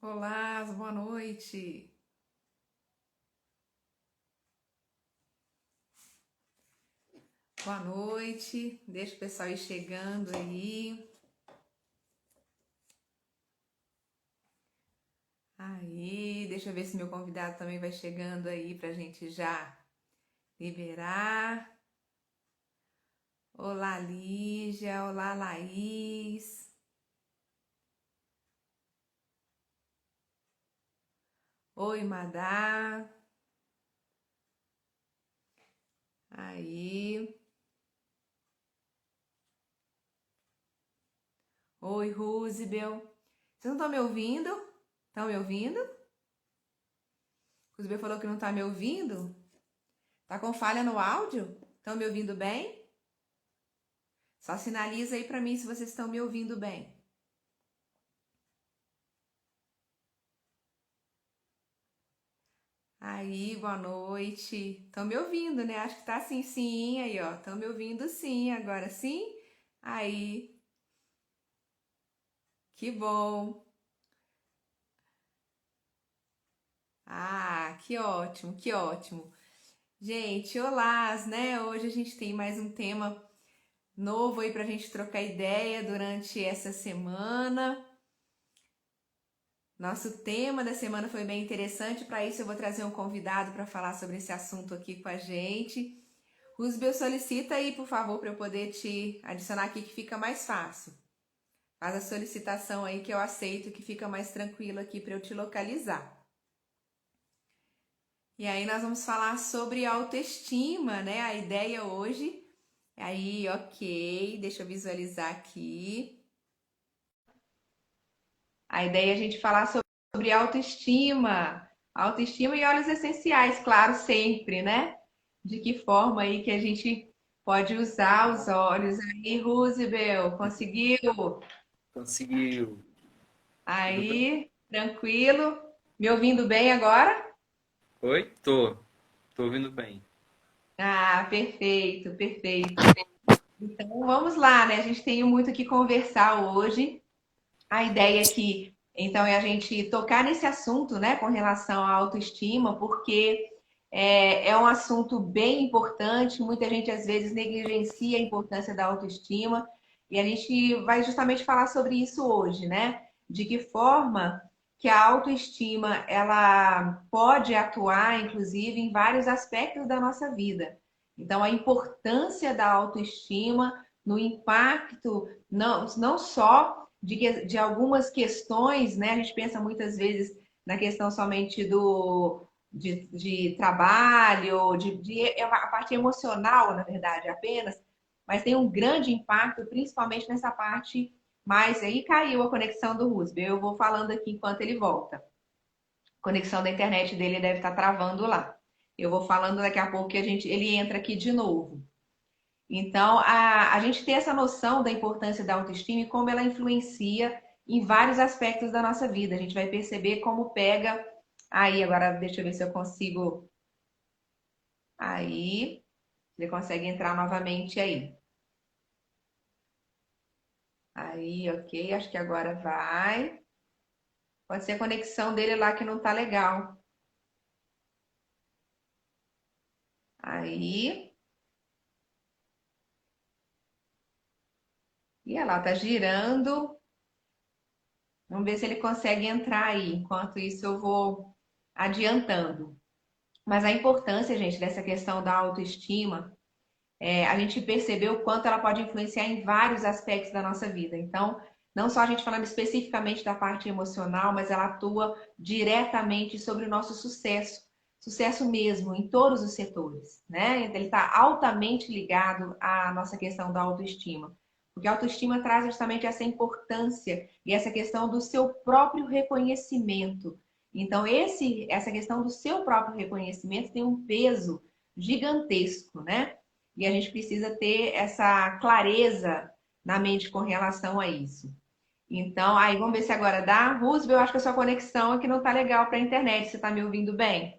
Olá, boa noite. Boa noite. Deixa o pessoal ir chegando aí. Aí, deixa eu ver se meu convidado também vai chegando aí pra gente já liberar. Olá, Lígia. Olá, Laís. Oi, Madá. Aí. Oi, Ruzibel. Vocês não estão me ouvindo? Estão me ouvindo? Ruzibel falou que não tá me ouvindo. Tá com falha no áudio? Estão me ouvindo bem? Só sinaliza aí pra mim se vocês estão me ouvindo bem. Aí, boa noite. Estão me ouvindo, né? Acho que tá assim, sim, aí, ó. Estão me ouvindo sim, agora sim? Aí, que bom. Ah, que ótimo, que ótimo. Gente, olá, né? Hoje a gente tem mais um tema novo aí pra gente trocar ideia durante essa semana. Nosso tema da semana foi bem interessante. Para isso, eu vou trazer um convidado para falar sobre esse assunto aqui com a gente. Rusbel, solicita aí, por favor, para eu poder te adicionar aqui que fica mais fácil. Faz a solicitação aí que eu aceito, que fica mais tranquilo aqui para eu te localizar. E aí nós vamos falar sobre autoestima, né? A ideia hoje. Aí, ok, deixa eu visualizar aqui. A ideia é a gente falar sobre autoestima. Autoestima e óleos essenciais, claro, sempre, né? De que forma aí que a gente pode usar os óleos aí, Roosevelt, conseguiu? Conseguiu. Tudo bem? Aí, tranquilo? Me ouvindo bem agora? Oi? Tô ouvindo bem. Ah, perfeito, perfeito. Então vamos lá, né? A gente tem muito o que conversar hoje. A ideia aqui, então, é a gente tocar nesse assunto, né, com relação à autoestima, porque é um assunto bem importante. Muita gente às vezes negligencia a importância da autoestima, e a gente vai justamente falar sobre isso hoje, né? De que forma que a autoestima ela pode atuar, inclusive, em vários aspectos da nossa vida. Então, a importância da autoestima no impacto não só de algumas questões, né? A gente pensa muitas vezes na questão somente de trabalho, é a parte emocional, na verdade, apenas, mas tem um grande impacto, principalmente nessa parte mais. Aí caiu a conexão do Rusby. Eu vou falando aqui enquanto ele volta. A conexão da internet dele deve estar travando lá. Eu vou falando daqui a pouco que ele entra aqui de novo. Então, a gente ter essa noção da importância da autoestima e como ela influencia em vários aspectos da nossa vida. A gente vai perceber como pega. Aí, agora deixa eu ver se eu consigo. Aí, ele consegue entrar novamente aí. Aí, ok, acho que agora vai. Pode ser a conexão dele lá que não tá legal. Aí, e ela tá girando. Vamos ver se ele consegue entrar aí. Enquanto isso, eu vou adiantando. Mas a importância, gente, dessa questão da autoestima, a gente percebeu o quanto ela pode influenciar em vários aspectos da nossa vida. Então, não só a gente falando especificamente da parte emocional, mas ela atua diretamente sobre o nosso sucesso, sucesso mesmo, em todos os setores, né? Ele está altamente ligado à nossa questão da autoestima. Porque a autoestima traz justamente essa importância e essa questão do seu próprio reconhecimento. Então, essa questão do seu próprio reconhecimento tem um peso gigantesco, né? E a gente precisa ter essa clareza na mente com relação a isso. Então, aí vamos ver se agora dá. Roosevelt, eu acho que a sua conexão aqui não tá legal para a internet. Você tá me ouvindo bem?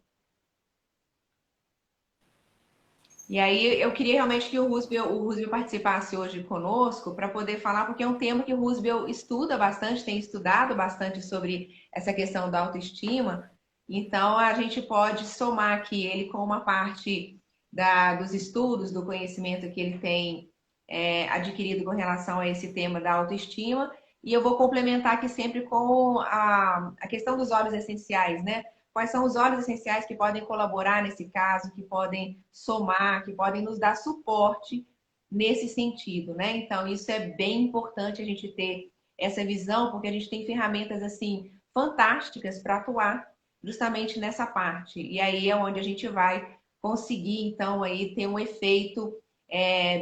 E aí eu queria realmente que o Roosevelt participasse hoje conosco para poder falar, porque é um tema que o Roosevelt estuda bastante, tem estudado bastante sobre essa questão da autoestima. Então a gente pode somar aqui ele com uma parte dos estudos, do conhecimento que ele tem adquirido com relação a esse tema da autoestima. E eu vou complementar aqui sempre com a questão dos óleos essenciais, né? Quais são os óleos essenciais que podem colaborar nesse caso, que podem somar, que podem nos dar suporte nesse sentido, né? Então, isso é bem importante a gente ter essa visão, porque a gente tem ferramentas assim fantásticas para atuar justamente nessa parte. E aí é onde a gente vai conseguir, então, aí ter um efeito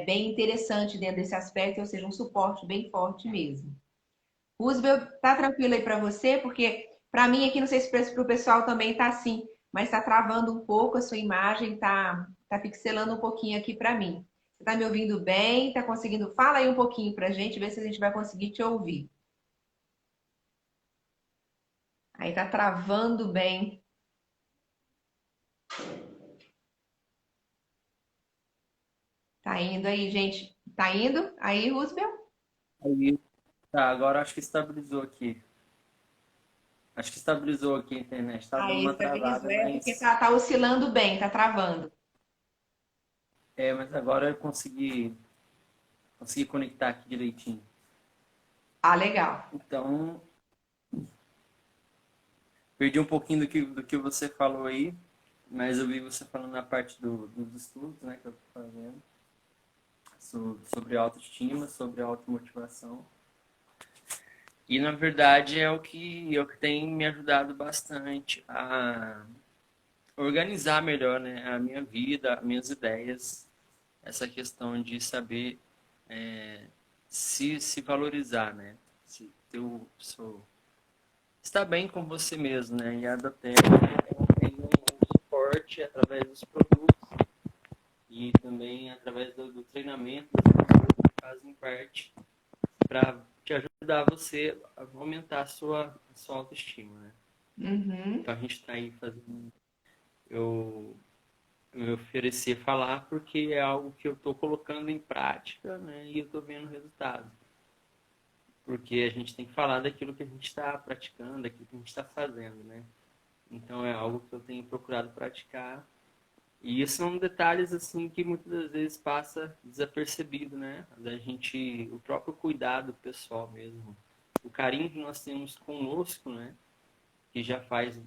bem interessante dentro desse aspecto, ou seja, um suporte bem forte mesmo. Roosevelt, tá tranquilo aí para você? Porque para mim aqui, não sei se para o pessoal também tá assim, mas está travando um pouco a sua imagem, tá pixelando um pouquinho aqui para mim. Você tá me ouvindo bem? Tá conseguindo? Fala aí um pouquinho para a gente, ver se a gente vai conseguir te ouvir. Aí tá travando bem. Tá indo aí, gente. Tá indo? Aí, Roosevelt? Aí, tá, agora acho que estabilizou aqui. Acho que estabilizou aqui a internet. Tá dando Aí, uma travada, estabilizou. É porque mas tá oscilando bem, tá travando. mas agora eu consegui conectar aqui direitinho. Ah, legal. Então, perdi um pouquinho do que você falou aí, mas eu vi você falando na parte dos estudos, né, que eu tô fazendo, sobre autoestima, sobre automotivação. E na verdade é o que tem me ajudado bastante a organizar melhor, né, a minha vida, as minhas ideias, essa questão de saber se valorizar, né, se ter estar bem com você mesmo, né, e a Doterra tem um suporte através dos produtos e também através do treinamento das pessoas que fazem parte para te ajudar você a aumentar a sua autoestima, né? Uhum. Então a gente está aí fazendo. Eu me ofereci a falar porque é algo que eu estou colocando em prática, né? E eu estou vendo resultado. Porque a gente tem que falar daquilo que a gente está praticando, daquilo que a gente está fazendo, né? Então é algo que eu tenho procurado praticar. E isso são detalhes assim que muitas das vezes passa desapercebido, né? O próprio cuidado pessoal mesmo, o carinho que nós temos conosco, né? Que já faz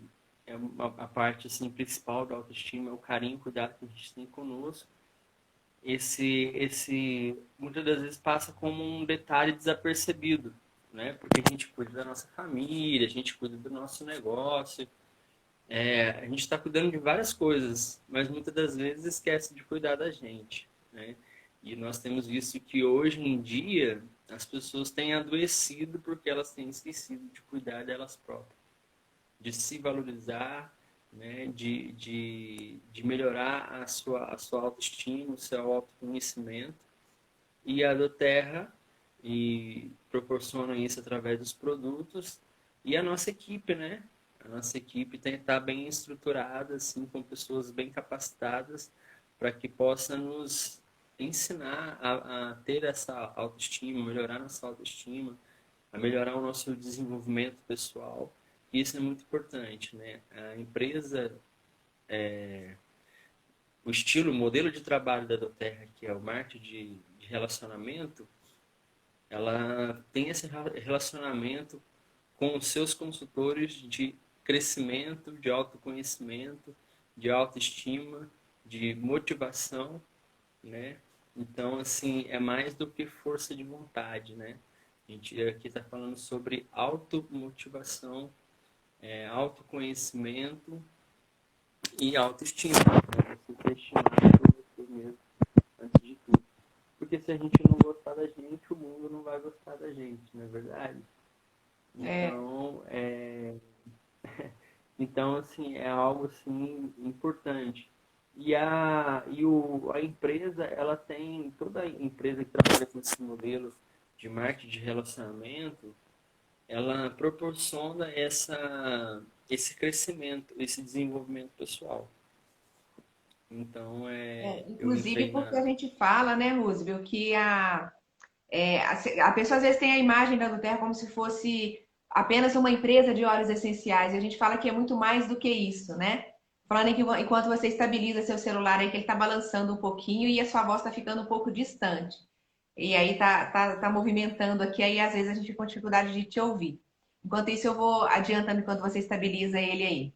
a parte assim principal da autoestima, é o carinho, o cuidado que a gente tem conosco. Esse muitas das vezes passa como um detalhe desapercebido, né? Porque a gente cuida da nossa família, a gente cuida do nosso negócio, a gente está cuidando de várias coisas, mas muitas das vezes esquece de cuidar da gente, né? E nós temos visto que hoje em dia as pessoas têm adoecido porque elas têm esquecido de cuidar delas próprias, de se valorizar, né? De melhorar a sua autoestima, o seu autoconhecimento. E a Doterra proporciona isso através dos produtos e a nossa equipe, né? A nossa equipe tem que estar bem estruturada, assim, com pessoas bem capacitadas para que possa nos ensinar a ter essa autoestima, melhorar nossa autoestima, a melhorar o nosso desenvolvimento pessoal. Isso é muito importante, né? A empresa, o estilo, o modelo de trabalho da Doterra, que é o marketing de relacionamento, ela tem esse relacionamento com os seus consultores de crescimento, de autoconhecimento, de autoestima, de motivação, né? Então, assim, é mais do que força de vontade, né? A gente aqui está falando sobre automotivação, autoconhecimento e autoestima. Né? Você ser estimado por você mesmo, antes de tudo. Porque se a gente não gostar da gente, o mundo não vai gostar da gente, não é verdade? É, Então, então assim, é algo assim importante. A empresa, ela tem, toda empresa que trabalha com esse modelo de marketing de relacionamento, ela proporciona esse crescimento, esse desenvolvimento pessoal. Então, eu Inclusive entrei porque na. a gente fala, né, Roosevelt, que a pessoa às vezes tem a imagem da Nuterra como se fosse apenas uma empresa de óleos essenciais. E a gente fala que é muito mais do que isso, né? Falando que enquanto você estabiliza seu celular aí, que ele está balançando um pouquinho e a sua voz está ficando um pouco distante. E aí tá movimentando aqui, aí às vezes a gente tem dificuldade de te ouvir. Enquanto isso, eu vou adiantando enquanto você estabiliza ele aí.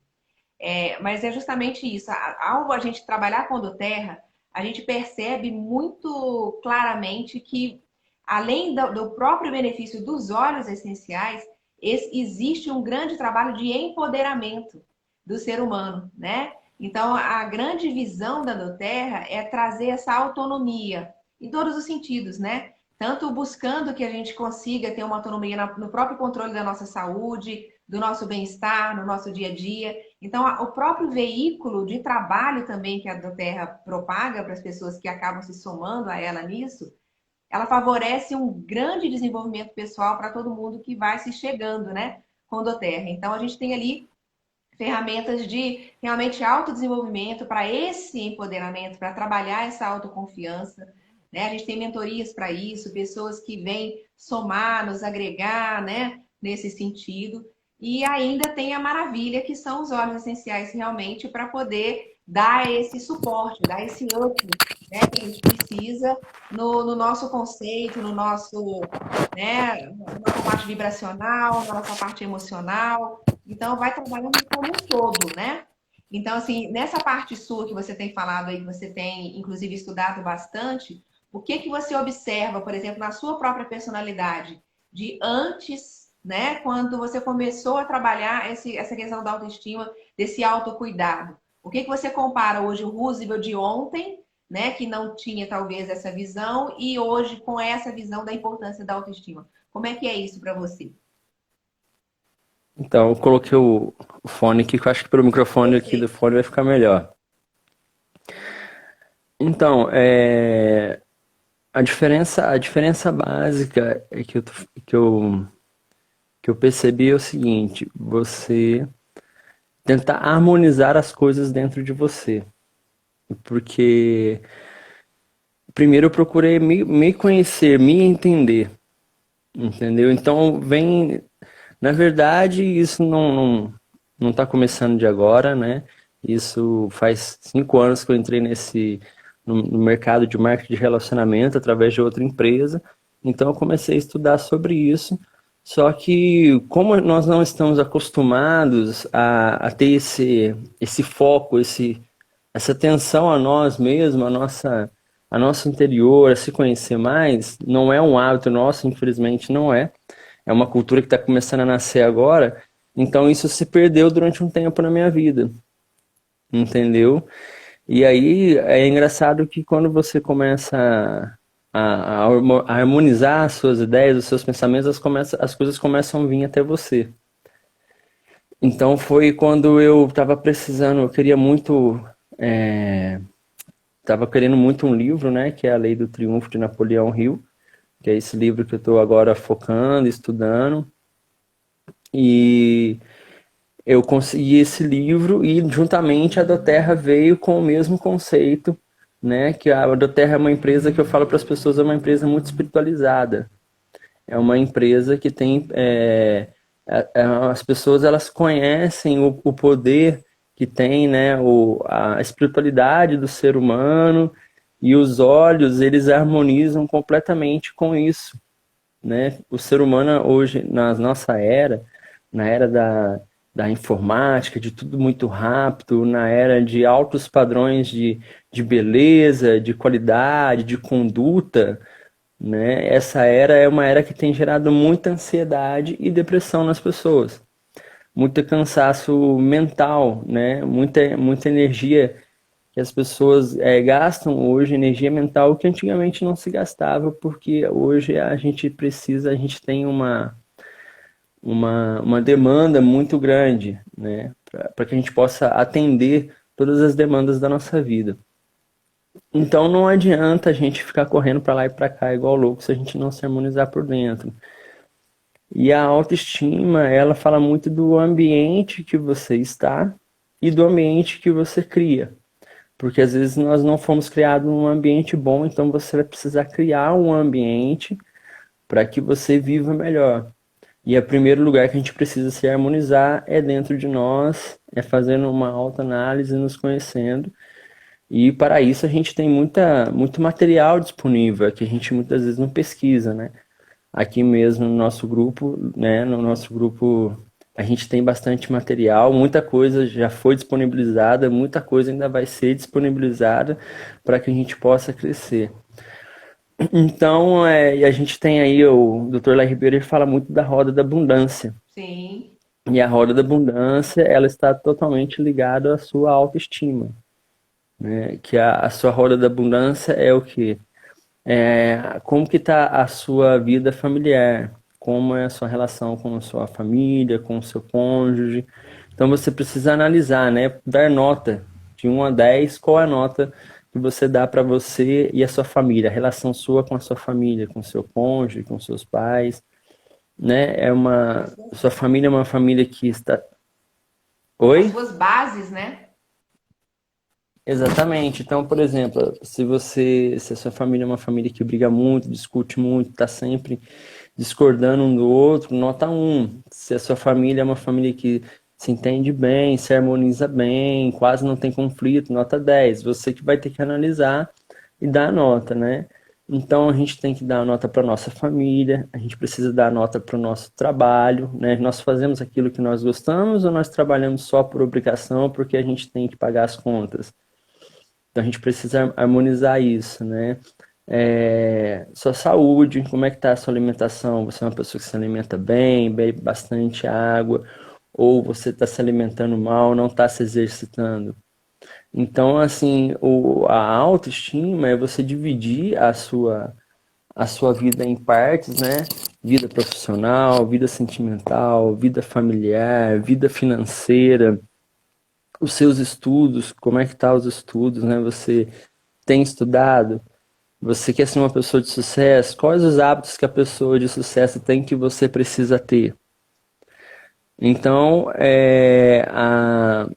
Mas é justamente isso. Ao a gente trabalhar com Doterra, a gente percebe muito claramente que, além do próprio benefício dos óleos essenciais, existe um grande trabalho de empoderamento do ser humano, né? Então, a grande visão da Doterra é trazer essa autonomia em todos os sentidos, né? Tanto buscando que a gente consiga ter uma autonomia no próprio controle da nossa saúde, do nosso bem-estar, no nosso dia a dia. Então, o próprio veículo de trabalho também que a Doterra propaga para as pessoas que acabam se somando a ela nisso, ela favorece um grande desenvolvimento pessoal para todo mundo que vai se chegando, né, com a Doterra. Então, a gente tem ali ferramentas de realmente autodesenvolvimento para esse empoderamento, para trabalhar essa autoconfiança. Né? A gente tem mentorias para isso, pessoas que vêm somar, nos agregar, né, nesse sentido. E ainda tem a maravilha que são os óleos essenciais realmente para poder dar esse suporte, dar esse up, né, que a gente precisa no nosso conceito, no nosso, né, na nossa parte vibracional, na nossa parte emocional. Então, vai trabalhando como um todo, né? Então, assim, nessa parte sua que você tem falado aí, que você tem, inclusive, estudado bastante, o que que você observa, por exemplo, na sua própria personalidade, de antes, né, quando você começou a trabalhar essa questão da autoestima, desse autocuidado? O que que você compara hoje o Roosevelt de ontem, né, que não tinha talvez essa visão, e hoje com essa visão da importância da autoestima? Como é que é isso para você? Então, eu coloquei o fone aqui, que eu acho que pelo microfone aqui do Perfeito. fone vai ficar melhor. Então, a diferença básica é que eu percebi é o seguinte: você tentar harmonizar as coisas dentro de você. Porque primeiro eu procurei me conhecer, me entender, entendeu? Então, na verdade, isso não está começando de agora, né? Isso faz 5 anos que eu entrei no mercado de marketing de relacionamento através de outra empresa. Então eu comecei a estudar sobre isso. Só que como nós não estamos acostumados a ter esse foco, essa atenção a nós mesmos, a nosso interior, a se conhecer mais, não é um hábito nosso, infelizmente não é. É uma cultura que está começando a nascer agora, então isso se perdeu durante um tempo na minha vida, entendeu? E aí é engraçado que quando você começa a harmonizar as suas ideias, os seus pensamentos, as coisas começam a vir até você. Então foi quando eu estava precisando, eu queria muito, estava querendo muito um livro, né, que é A Lei do Triunfo de Napoleão Hill, que é esse livro que eu estou agora focando, estudando. E eu consegui esse livro e juntamente a Doterra veio com o mesmo conceito, né? Que a Doterra é uma empresa que eu falo para as pessoas, é uma empresa muito espiritualizada. É uma empresa que tem as pessoas elas conhecem o poder que tem, né? A espiritualidade do ser humano e os olhos eles harmonizam completamente com isso, né? O ser humano hoje, na nossa era, na era da informática, de tudo muito rápido, na era de altos padrões de beleza, de qualidade, de conduta, né? Essa era é uma era que tem gerado muita ansiedade e depressão nas pessoas, muito cansaço mental, né? Muita energia que as pessoas gastam hoje, energia mental que antigamente não se gastava, porque hoje a gente tem uma demanda muito grande, né? Para que a gente possa atender todas as demandas da nossa vida. Então não adianta a gente ficar correndo para lá e para cá igual louco se a gente não se harmonizar por dentro. E a autoestima, ela fala muito do ambiente que você está e do ambiente que você cria. porque às vezes nós não fomos criados num ambiente bom, então você vai precisar criar um ambiente para que você viva melhor. E o primeiro lugar que a gente precisa se harmonizar é dentro de nós, é fazendo uma autoanálise, nos conhecendo. E para isso a gente tem muito material disponível, que a gente muitas vezes não pesquisa, né? Aqui mesmo no nosso grupo, né? No nosso grupo a gente tem bastante material, muita coisa já foi disponibilizada, muita coisa ainda vai ser disponibilizada para que a gente possa crescer. Então, e a gente tem aí o Dr. Lai Ribeiro, ele fala muito da roda da abundância. Sim. E a roda da abundância, ela está totalmente ligada à sua autoestima, né? Que a sua roda da abundância é o quê? Como que está a sua vida familiar? Como é a sua relação com a sua família, com o seu cônjuge? Então você precisa analisar, né? Dar nota de 1 a 10, qual é a nota que você dá para você e a sua família, a relação sua com a sua família, com o seu cônjuge, com seus pais, né? Sua família é uma família que está... As Oi? suas bases, né? Exatamente. Então, por exemplo, se a sua família é uma família que briga muito, discute muito, está sempre discordando um do outro, nota 1. Se a sua família é uma família que se entende bem, se harmoniza bem, quase não tem conflito, nota 10. Você que vai ter que analisar e dar a nota, né? Então a gente tem que dar a nota para nossa família, a gente precisa dar a nota para o nosso trabalho, né? Nós fazemos aquilo que nós gostamos ou nós trabalhamos só por obrigação porque a gente tem que pagar as contas? Então a gente precisa harmonizar isso, né? Sua saúde, como é que está a sua alimentação? Você é uma pessoa que se alimenta bem, bebe bastante água, ou você está se alimentando mal, não está se exercitando? Então, assim, a autoestima é você dividir a sua vida em partes, né? Vida profissional, vida sentimental, vida familiar, vida financeira, os seus estudos, como é que tá os estudos, né? Você tem estudado? Você quer ser uma pessoa de sucesso? Quais os hábitos que a pessoa de sucesso tem que você precisa ter? Então, a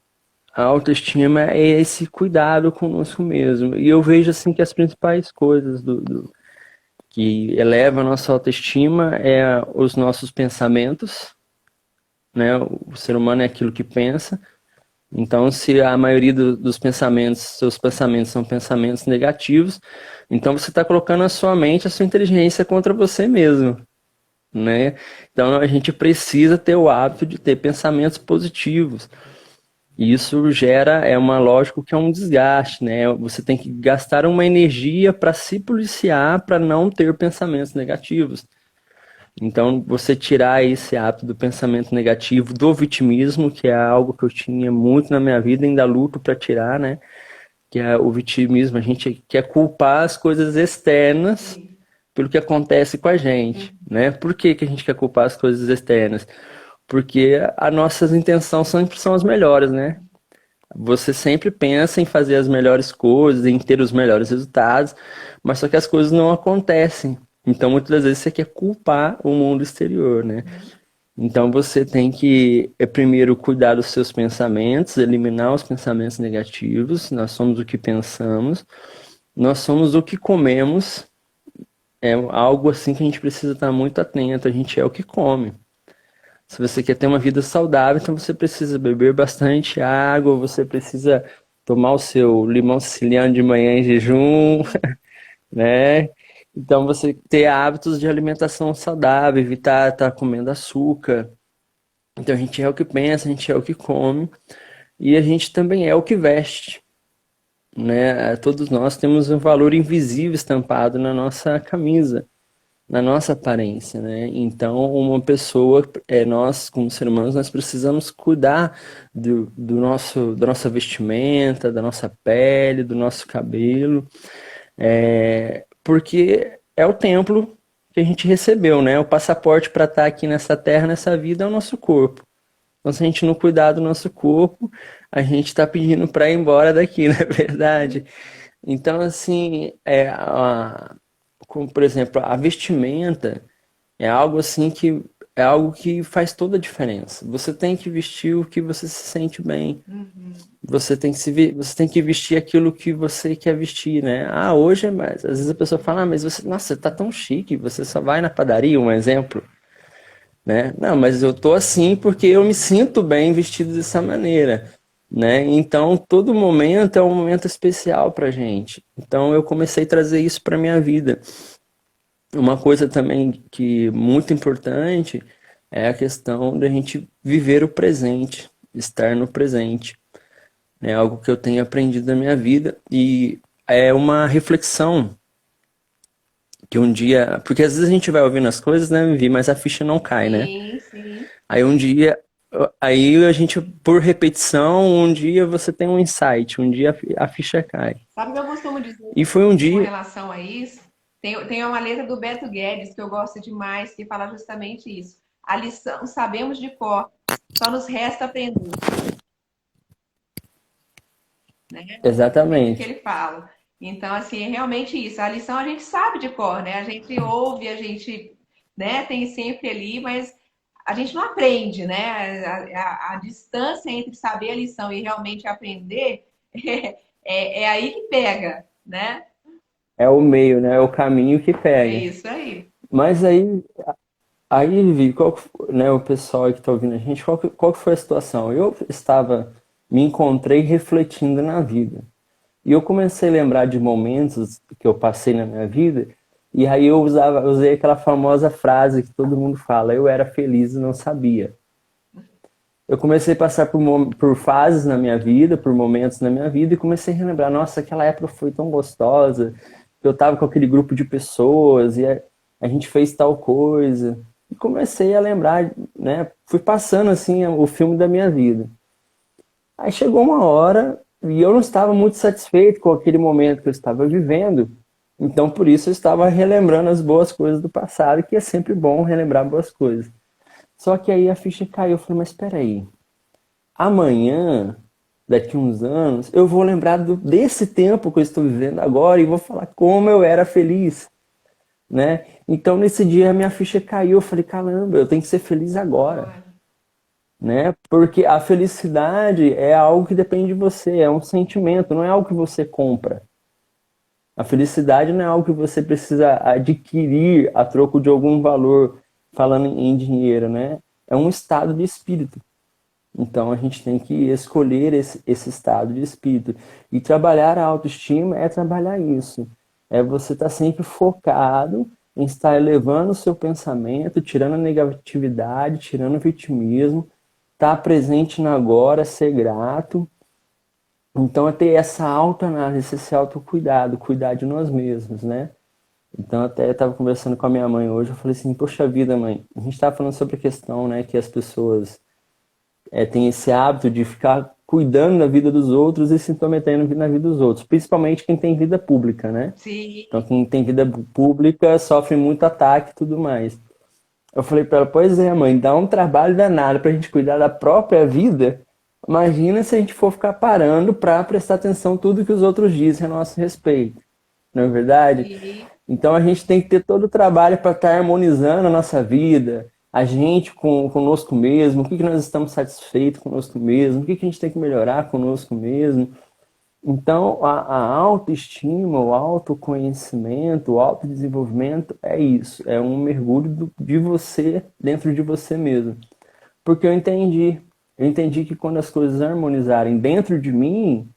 autoestima é esse cuidado conosco mesmo. E eu vejo assim que as principais coisas que elevam a nossa autoestima é os nossos pensamentos, né? O ser humano é aquilo que pensa. Então, se a maioria dos pensamentos, seus pensamentos são pensamentos negativos, então você está colocando a sua mente, a sua inteligência contra você mesmo, né? Então a gente precisa ter o hábito de ter pensamentos positivos. E isso gera, lógico que é um desgaste, né? Você tem que gastar uma energia para se policiar, para não ter pensamentos negativos. Então, você tirar esse hábito do pensamento negativo, do vitimismo, que é algo que eu tinha muito na minha vida, ainda luto para tirar, né? Que é o vitimismo, a gente quer culpar as coisas externas pelo que acontece com a gente, né? Por que que a gente quer culpar as coisas externas? Porque as nossas intenções sempre são as melhores, né? Você sempre pensa em fazer as melhores coisas, em ter os melhores resultados, mas só que as coisas não acontecem. Então, muitas das vezes você quer culpar o mundo exterior, né? Então, você tem que, primeiro, cuidar dos seus pensamentos, eliminar os pensamentos negativos. Nós somos o que pensamos, nós somos o que comemos. É algo assim que a gente precisa estar muito atento. A gente é o que come. Se você quer ter uma vida saudável, então você precisa beber bastante água, você precisa tomar o seu limão siciliano de manhã em jejum, né? Então você ter hábitos de alimentação saudável, evitar estar comendo açúcar. Então a gente é o que pensa, a gente é o que come e a gente também é o que veste, né? Todos nós temos um valor invisível estampado na nossa camisa, na nossa aparência, né? Então, uma pessoa, nós como seres humanos, nós precisamos cuidar da nossa vestimenta, da nossa pele, do nosso cabelo, porque é o templo que a gente recebeu, né? O passaporte para estar aqui nessa terra, nessa vida, é o nosso corpo. Então, se a gente não cuidar do nosso corpo, a gente está pedindo para ir embora daqui, não é verdade? Então, assim, como, por exemplo, a vestimenta é algo assim que é algo que faz toda a diferença. Você tem que vestir o que você se sente bem. Uhum. Você tem que vestir aquilo que você quer vestir, né? Ah, hoje é mais. Às vezes a pessoa fala, ah, mas você, nossa, você tá tão chique, você só vai na padaria, um exemplo, né? Não, mas eu tô assim porque eu me sinto bem vestido dessa maneira, né? Então, todo momento é um momento especial pra gente. Então, eu comecei a trazer isso pra minha vida. Uma coisa também que muito importante é a questão da gente viver o presente, estar no presente. É algo que eu tenho aprendido na minha vida e é uma reflexão que um dia, porque às vezes a gente vai ouvindo as coisas, né, Vivi, mas a ficha não cai, né? Sim, sim. Aí um dia, aí a gente, por repetição, um dia você tem um insight, um dia a ficha cai. Sabe o que eu costumo dizer E foi um com dia, relação a isso? Tem uma letra do Beto Guedes que eu gosto demais, que fala justamente isso. A lição sabemos de cor, só nos resta aprender, né? É isso que exatamente. ele fala. Então, assim, é realmente isso. A lição a gente sabe de cor, né? A gente ouve, a gente, né, tem sempre ali, mas a gente não aprende, né? A distância entre saber a lição e realmente aprender é aí que pega, né? É o meio, né? É o caminho que É pega. isso aí. Mas aí, Vivi, né, o pessoal aí que está ouvindo a gente, qual que foi a situação? Me encontrei refletindo na vida. E eu comecei a lembrar de momentos que eu passei na minha vida, e aí usei aquela famosa frase que todo mundo fala, eu era feliz e não sabia. Eu comecei a passar por fases na minha vida, por momentos na minha vida, e comecei a relembrar, nossa, aquela época foi tão gostosa, eu estava com aquele grupo de pessoas, e a gente fez tal coisa. E comecei a lembrar, né? Fui passando assim o filme da minha vida. Aí chegou uma hora e eu não estava muito satisfeito com aquele momento que eu estava vivendo. Então, por isso, eu estava relembrando as boas coisas do passado, que é sempre bom relembrar boas coisas. Só que aí a ficha caiu. Eu falei, mas espera aí. Amanhã, daqui uns anos, eu vou lembrar desse tempo que eu estou vivendo agora e vou falar como eu era feliz, né? Então, nesse dia, a minha ficha caiu. Eu falei, caramba, eu tenho que ser feliz agora, Olha, né? Porque a felicidade é algo que depende de você, é um sentimento, não é algo que você compra. A felicidade não é algo que você precisa adquirir a troco de algum valor, falando em dinheiro, né? É um estado de espírito. Então a gente tem que escolher esse estado de espírito. E trabalhar a autoestima é trabalhar isso. É você estar sempre focado em estar elevando o seu pensamento, tirando a negatividade, tirando o vitimismo, estar presente no agora, ser grato. Então é ter essa autoanálise, esse autocuidado, cuidar de nós mesmos, né? Então até eu estava conversando com a minha mãe hoje, eu falei assim, poxa vida, mãe, a gente estava falando sobre a questão, né, que as pessoas têm esse hábito de ficar cuidando da vida dos outros e se intrometendo na vida dos outros, principalmente quem tem vida pública, né? sim, Então quem tem vida pública sofre muito ataque e tudo mais. Eu falei para ela, pois é, mãe, dá um trabalho danado pra gente cuidar da própria vida. Imagina se a gente for ficar parando para prestar atenção em tudo que os outros dizem a nosso respeito. Não é verdade? sim. Então a gente tem que ter todo o trabalho para estar harmonizando a nossa vida, a gente conosco mesmo, o que nós estamos satisfeitos conosco mesmo, o que a gente tem que melhorar conosco mesmo. Então a autoestima, o autoconhecimento, o autodesenvolvimento é isso, é um mergulho de você dentro de você mesmo. Porque eu entendi que quando as coisas harmonizarem dentro de mim,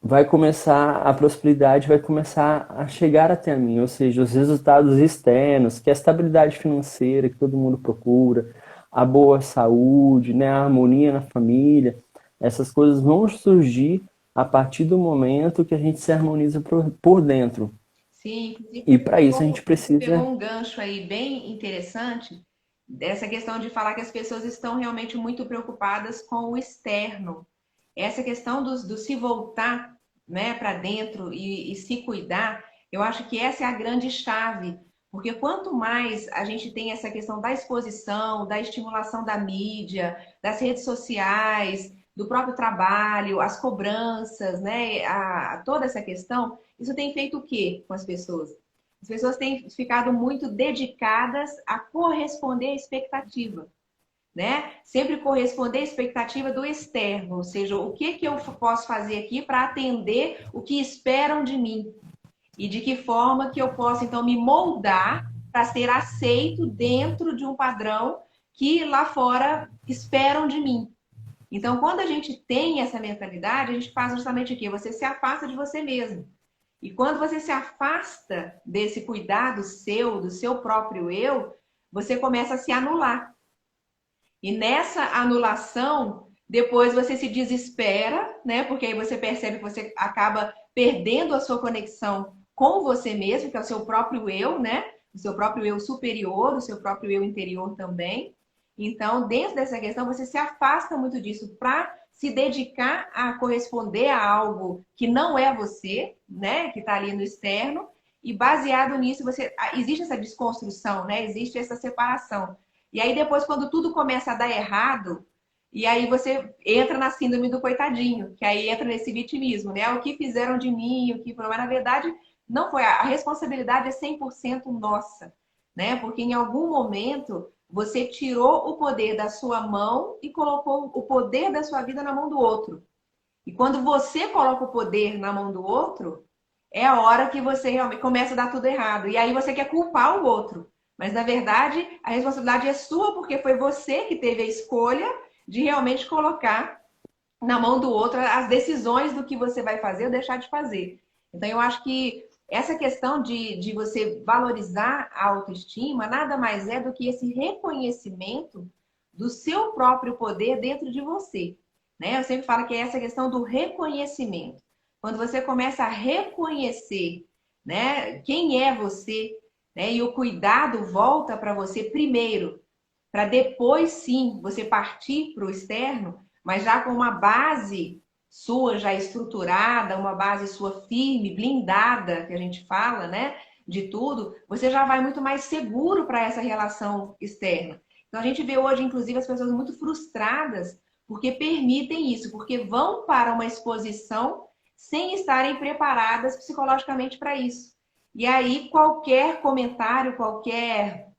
vai começar a prosperidade, vai começar a chegar até mim, ou seja, os resultados externos, que é a estabilidade financeira que todo mundo procura, a boa saúde, né, a harmonia na família, essas coisas vão surgir a partir do momento que a gente se harmoniza por dentro. Sim, inclusive E para isso a gente você pegou precisa. um gancho aí bem interessante, dessa questão de falar que as pessoas estão realmente muito preocupadas com o externo. Essa questão do se voltar, né, para dentro e se cuidar, eu acho que essa é a grande chave. Porque quanto mais a gente tem essa questão da exposição, da estimulação da mídia, das redes sociais, do próprio trabalho, as cobranças, né, toda essa questão, isso tem feito o quê com as pessoas? As pessoas têm ficado muito dedicadas a corresponder à expectativa, né? Sempre corresponder à expectativa do externo, ou seja, o que que eu posso fazer aqui para atender o que esperam de mim e de que forma que eu posso então me moldar para ser aceito dentro de um padrão que lá fora esperam de mim. Então, quando a gente tem essa mentalidade, a gente faz justamente o quê? Você se afasta de você mesmo. E quando você se afasta desse cuidado seu, do seu próprio eu, você começa a se anular. E nessa anulação, depois você se desespera, né? Porque aí você percebe que você acaba perdendo a sua conexão com você mesmo, que é o seu próprio eu, né? O seu próprio eu superior, o seu próprio eu interior também. Então, dentro dessa questão, você se afasta muito disso para se dedicar a corresponder a algo que não é você, né? Que está ali no externo. E baseado nisso, existe essa desconstrução, né? Existe essa separação. E aí depois, quando tudo começa a dar errado, e aí você entra na síndrome do coitadinho, que aí entra nesse vitimismo, né? O que fizeram de mim, o que... Mas, na verdade, não foi. A responsabilidade é 100% nossa, né? Porque em algum momento você tirou o poder da sua mão e colocou o poder da sua vida na mão do outro. E quando você coloca o poder na mão do outro, é a hora que você realmente começa a dar tudo errado. E aí você quer culpar o outro. Mas, na verdade, a responsabilidade é sua, porque foi você que teve a escolha de realmente colocar na mão do outro as decisões do que você vai fazer ou deixar de fazer. Então, eu acho que essa questão de você valorizar a autoestima nada mais é do que esse reconhecimento do seu próprio poder dentro de você. Né? Eu sempre falo que é essa questão do reconhecimento. Quando você começa a reconhecer, né, quem é você, né, e o cuidado volta para você primeiro, para depois sim você partir para o externo, mas já com uma base sua já estruturada, uma base sua firme, blindada, que a gente fala, né, de tudo, você já vai muito mais seguro para essa relação externa. Então a gente vê hoje, inclusive, as pessoas muito frustradas porque permitem isso, porque vão para uma exposição sem estarem preparadas psicologicamente para isso. E aí qualquer comentário, qualquer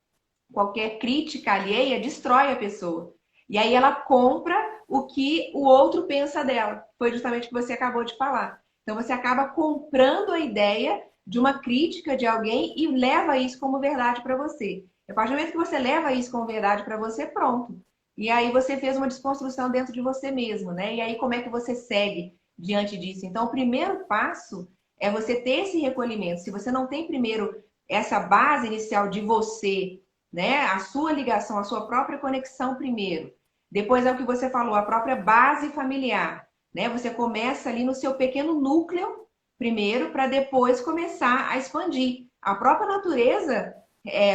crítica alheia destrói a pessoa. E aí ela compra o que o outro pensa dela. Foi justamente o que você acabou de falar. Então você acaba comprando a ideia de uma crítica de alguém e leva isso como verdade para você. A partir do momento que você leva isso como verdade para você, pronto. E aí você fez uma desconstrução dentro de você mesmo, né? E aí como é que você segue diante disso? Então o primeiro passo é você ter esse recolhimento. Se você não tem primeiro essa base inicial de você, né? A sua ligação, a sua própria conexão primeiro. Depois é o que você falou, a própria base familiar, né? Você começa ali no seu pequeno núcleo primeiro, para depois começar a expandir. A própria natureza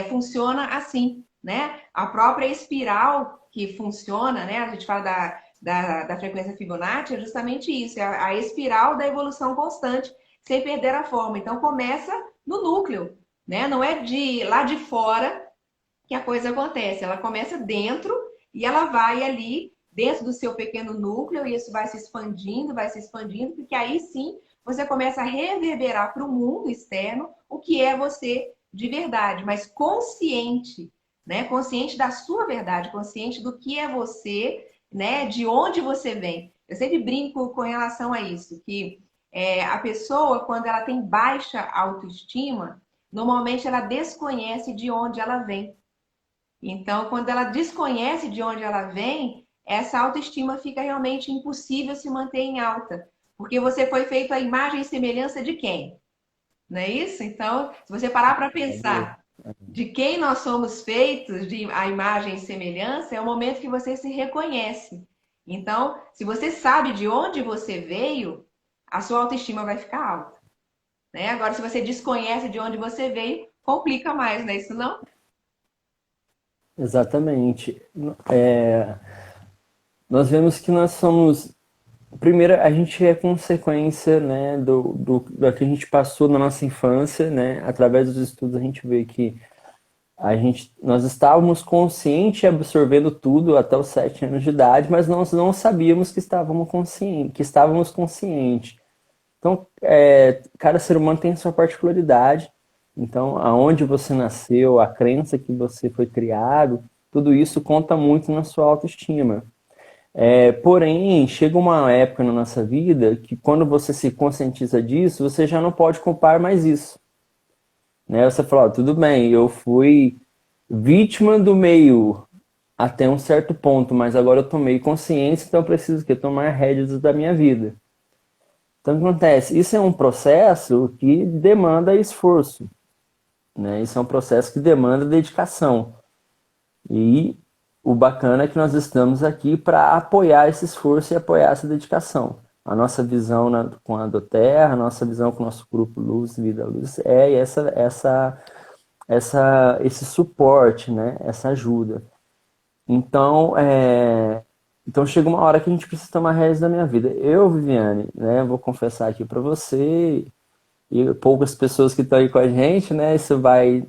funciona assim, né? A própria espiral que funciona, né? A gente fala da frequência Fibonacci, é justamente isso, é a espiral da evolução constante, sem perder a forma. Então começa no núcleo, né? Não é de lá de fora que a coisa acontece. Ela começa dentro e ela vai ali dentro do seu pequeno núcleo e isso vai se expandindo, porque aí sim você começa a reverberar para o mundo externo o que é você de verdade, mas consciente, né? Consciente da sua verdade, consciente do que é você, né? De onde você vem. Eu sempre brinco com relação a isso, que a pessoa, quando ela tem baixa autoestima, normalmente ela desconhece de onde ela vem. Então, quando ela desconhece de onde ela vem, essa autoestima fica realmente impossível se manter em alta. Porque você foi feito à imagem e semelhança de quem? Não é isso? Então, se você parar para pensar de quem nós somos feitos, de a imagem e semelhança, é o momento que você se reconhece. Então, se você sabe de onde você veio, a sua autoestima vai ficar alta. Né? Agora, se você desconhece de onde você veio, complica mais, não é isso não? Exatamente. Nós vemos que nós somos. Primeiro, a gente é consequência, né, do que a gente passou na nossa infância, né? Através dos estudos a gente vê que nós estávamos conscientes e absorvendo tudo até os 7 anos de idade, mas nós não sabíamos que estávamos conscientes. Então, cada ser humano tem sua particularidade Então, aonde você nasceu, a crença que você foi criado, tudo isso conta muito na sua autoestima. Porém, chega uma época na nossa vida que quando você se conscientiza disso, você já não pode culpar mais isso, né? Você fala, ó, tudo bem, eu fui vítima do meio até um certo ponto, mas agora eu tomei consciência, então eu preciso que tomar rédeas da minha vida. Então, o que acontece? Isso é um processo que demanda esforço, né? Isso é um processo que demanda dedicação. E o bacana é que nós estamos aqui para apoiar esse esforço e apoiar essa dedicação. A nossa visão com a Doterra, a nossa visão com o nosso grupo Luz, Vida, Luz, é esse suporte, né? Essa ajuda. Então, então chega uma hora que a gente precisa tomar rédeas da minha vida. Eu, Viviane, né, vou confessar aqui para você e poucas pessoas que estão aí com a gente, né, isso vai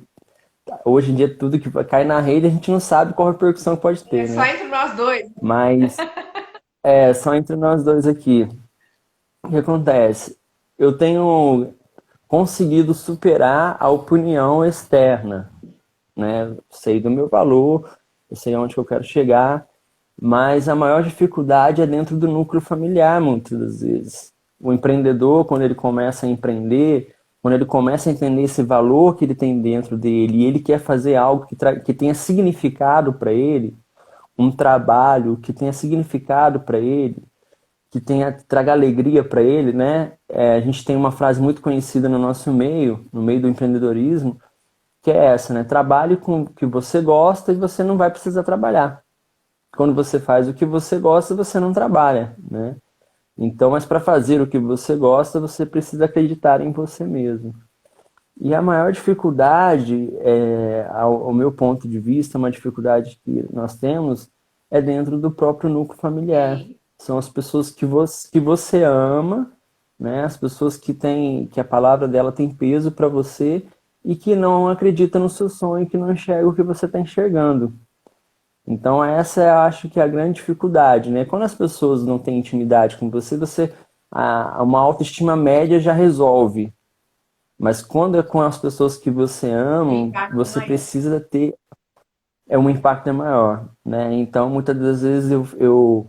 hoje em dia tudo que cai na rede a gente não sabe qual repercussão que pode É ter, só né? entre nós dois. Mas só entre nós dois aqui. O que acontece? Eu tenho conseguido superar a opinião externa, né? Sei do meu valor, eu sei aonde que eu quero chegar, mas a maior dificuldade é dentro do núcleo familiar, muitas das vezes. O empreendedor, quando ele começa a empreender, quando ele começa a entender esse valor que ele tem dentro dele e ele quer fazer algo que tenha significado para ele, um trabalho que tenha significado para ele, traga alegria para ele, né? A gente tem uma frase muito conhecida no nosso meio, no meio do empreendedorismo, que é essa, né? Trabalhe com o que você gosta e você não vai precisar trabalhar. Quando você faz o que você gosta, você não trabalha, né? Então, mas para fazer o que você gosta, você precisa acreditar em você mesmo. E a maior dificuldade, ao meu ponto de vista, uma dificuldade que nós temos, é dentro do próprio núcleo familiar. Sim. São as pessoas que você ama, né? As pessoas que a palavra dela tem peso para você e que não acreditam no seu sonho, que não enxergam o que você está enxergando. Então essa eu acho que é a grande dificuldade, né? Quando as pessoas não têm intimidade com você, uma autoestima média já resolve. Mas quando é com as pessoas que você O ama, impacto é você maior. precisa ter um impacto maior, né? Então muitas das vezes eu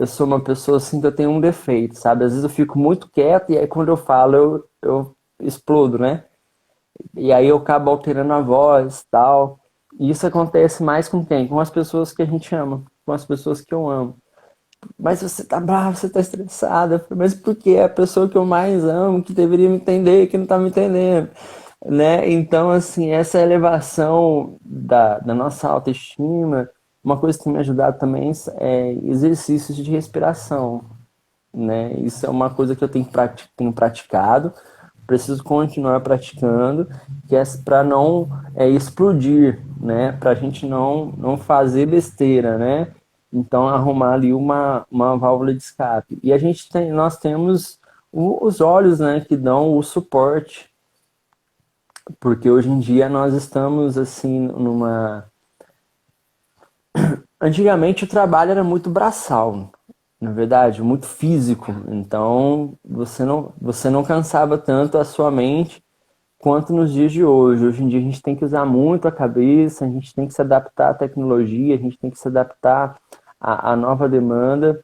sou uma pessoa assim que eu tenho um defeito, sabe? Às vezes eu fico muito quieto e aí quando eu falo eu explodo, né? E aí eu acabo alterando a voz, tal. E isso acontece mais com quem? Com as pessoas que a gente ama, com as pessoas que eu amo. Mas você tá bravo, você tá estressada. Eu falei, mas por que é a pessoa que eu mais amo, que deveria me entender, que não tá me entendendo? Né? Então, assim, essa elevação da nossa autoestima, uma coisa que tem me ajudado também é exercícios de respiração, né? Isso é uma coisa que eu tenho praticado, preciso continuar praticando, que é para não explodir, né? Para a gente não fazer besteira, né? Então arrumar ali uma válvula de escape. E nós temos os olhos, né? Que dão o suporte, porque hoje em dia nós estamos assim numa. Antigamente o trabalho era muito braçal, na verdade, muito físico. Então você não cansava tanto a sua mente quanto nos dias de hoje. Hoje em dia a gente tem que usar muito a cabeça, a gente tem que se adaptar à tecnologia, a gente tem que se adaptar à nova demanda.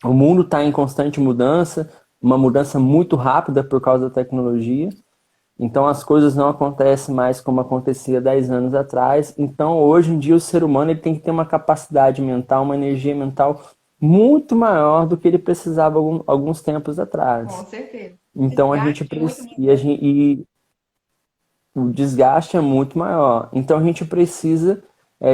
O mundo está em constante mudança, uma mudança muito rápida por causa da tecnologia. Então as coisas não acontecem mais como acontecia 10 anos atrás. Então hoje em dia o ser humano ele tem que ter uma capacidade mental, uma energia mental muito maior do que ele precisava alguns tempos Com atrás. certeza. Então a gente Desgaste é muito precisa maior. e o desgaste é muito maior. Então a gente precisa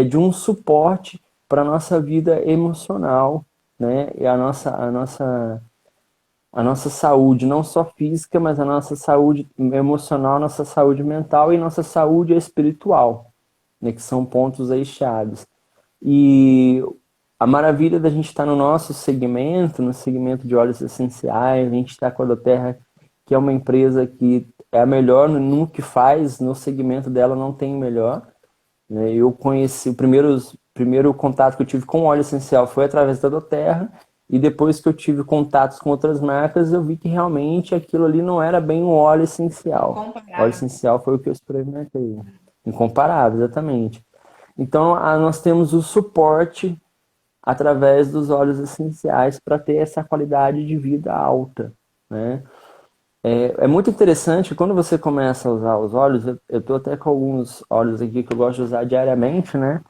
de um suporte para a nossa vida emocional, né? E a nossa saúde, não só física, mas a nossa saúde emocional, nossa saúde mental e nossa saúde espiritual, né? Que são pontos aí chaves. E a maravilha da gente estar no nosso segmento, no segmento de óleos essenciais, a gente está com a Doterra, que é uma empresa que é a melhor no que faz, no segmento dela não tem melhor, né? Eu conheci, o primeiro contato que eu tive com óleo essencial foi através da Doterra, E depois que eu tive contatos com outras marcas, eu vi que realmente aquilo ali não era bem um óleo essencial. O óleo Incomparável. essencial foi o que eu experimentei. Incomparável, exatamente. Então, nós temos o suporte através dos óleos essenciais para ter essa qualidade de vida alta, né? É muito interessante quando você começa a usar os óleos. Eu estou até com alguns óleos aqui que eu gosto de usar diariamente, né?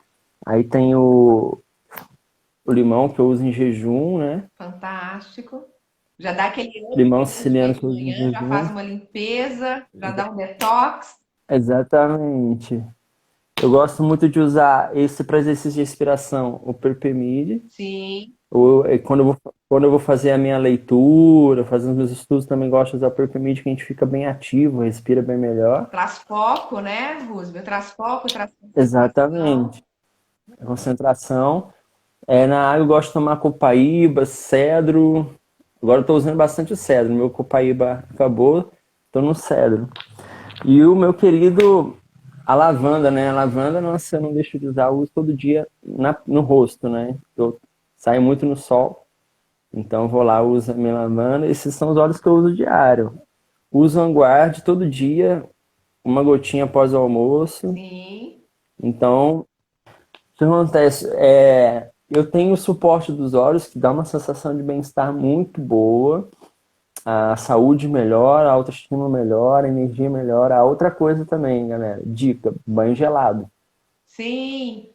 Aí tem o limão que eu uso em jejum, né? Fantástico. Já dá aquele up Limão quando a gente vem siciliano de que eu uso em manhã, já faz jejum. uma limpeza, já dá um detox. Exatamente. Eu gosto muito de usar esse para exercício de respiração, o Perpemide. Sim, Quando eu vou fazer a minha leitura, fazer os meus estudos, também gosto de usar o Perpemide, que a gente fica bem ativo, respira bem melhor. traz foco, né, Roosevelt? Traz foco, traz concentração. Exatamente. A concentração. Na água eu gosto de tomar copaíba, cedro. Agora eu estou usando bastante o cedro. Meu copaíba acabou, estou no cedro. E o meu querido, a lavanda, né? A lavanda, nossa, eu não deixo de usar, eu uso todo dia no rosto, né? Eu saio muito no sol, então eu vou lá, uso a minha lavanda. Esses são os óleos que eu uso diário. Uso Anguard todo dia, uma gotinha após o almoço. Sim, Então, o que acontece? Eu tenho o suporte dos olhos, que dá uma sensação de bem-estar muito boa. A saúde melhora, a autoestima melhora, a energia melhora. A outra coisa também, galera, dica, banho gelado. sim.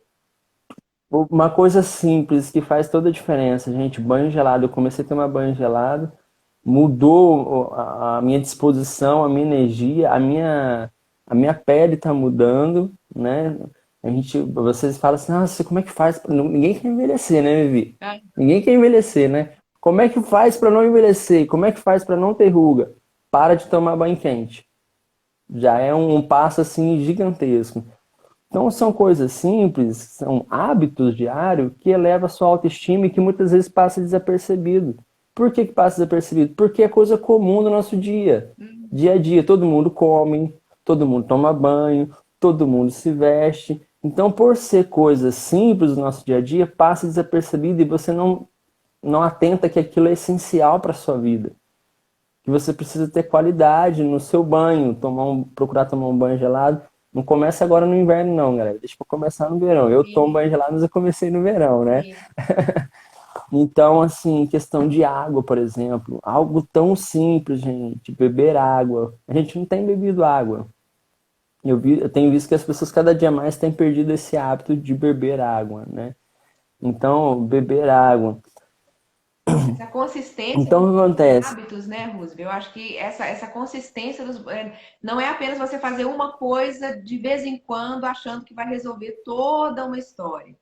Uma coisa simples que faz toda a diferença, gente, banho gelado. Eu comecei a tomar banho gelado, mudou a minha disposição, a minha energia, a minha pele está mudando, né? Vocês falam assim, nossa, como é que faz? Ninguém quer envelhecer, né, Vivi? Ah, Ninguém quer envelhecer, né? Como é que faz para não envelhecer? Como é que faz para não ter ruga? Para de tomar banho quente. Já é um passo assim gigantesco. Então são coisas simples, são hábitos diários que elevam a sua autoestima e que muitas vezes passa desapercebido. Por que passa desapercebido? Porque é coisa comum no nosso dia. Dia a dia, todo mundo come, todo mundo toma banho, todo mundo se veste. Então, por ser coisas simples do nosso dia a dia, passa desapercebido e você não atenta que aquilo é essencial para a sua vida. Que você precisa ter qualidade no seu banho, procurar tomar um banho gelado. Não começa agora no inverno, não, galera. Deixa eu começar no verão. Eu tomo sim, banho gelado, mas eu comecei no verão, né? sim. Então, assim, questão de água, por exemplo. Algo tão simples, gente. Beber água. A gente não tem bebido água. Eu tenho visto que as pessoas cada dia mais têm perdido esse hábito de beber água, né? Então, beber água. Essa consistência Então, nos o que acontece? hábitos, né, Roosevelt? Eu acho que essa consistência não é apenas você fazer uma coisa de vez em quando achando que vai resolver toda uma história.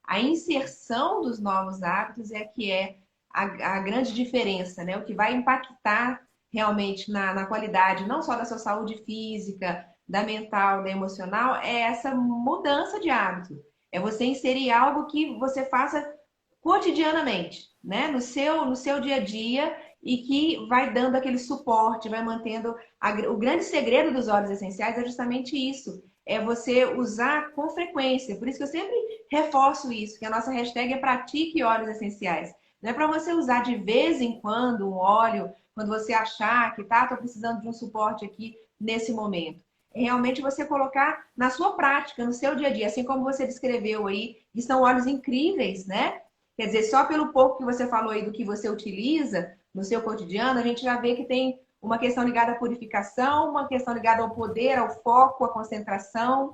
A inserção dos novos hábitos é que é a grande diferença, né? O que vai impactar realmente na qualidade, não só da sua saúde física, da mental, da emocional, é essa mudança de hábito. É você inserir algo que você faça cotidianamente, né? No seu dia a dia e que vai dando aquele suporte, vai mantendo. O grande segredo dos óleos essenciais é justamente isso. É você usar com frequência. Por isso que eu sempre reforço isso, que a nossa hashtag é pratique óleos essenciais. Não é para você usar de vez em quando um óleo, quando você achar que tô precisando de um suporte aqui nesse momento. É realmente você colocar na sua prática, no seu dia a dia, assim como você descreveu aí, que são óleos incríveis, né? Quer dizer, só pelo pouco que você falou aí do que você utiliza no seu cotidiano, a gente já vê que tem uma questão ligada à purificação, uma questão ligada ao poder, ao foco, à concentração,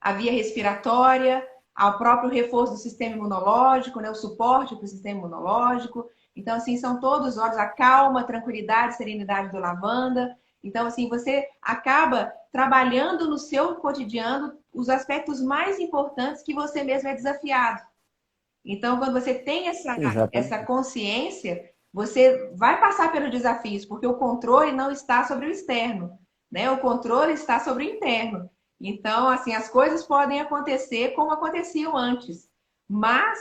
à via respiratória, ao próprio reforço do sistema imunológico, né? O suporte para o sistema imunológico. Então, assim, são todos óleos, a calma, a tranquilidade, a serenidade do lavanda. Então, assim, você acaba trabalhando no seu cotidiano os aspectos mais importantes que você mesmo é desafiado. Então, quando você tem essa Exatamente. consciência, você vai passar pelos desafios, porque o controle não está sobre o externo, né? O controle está sobre o interno. Então, assim, as coisas podem acontecer como aconteciam antes, mas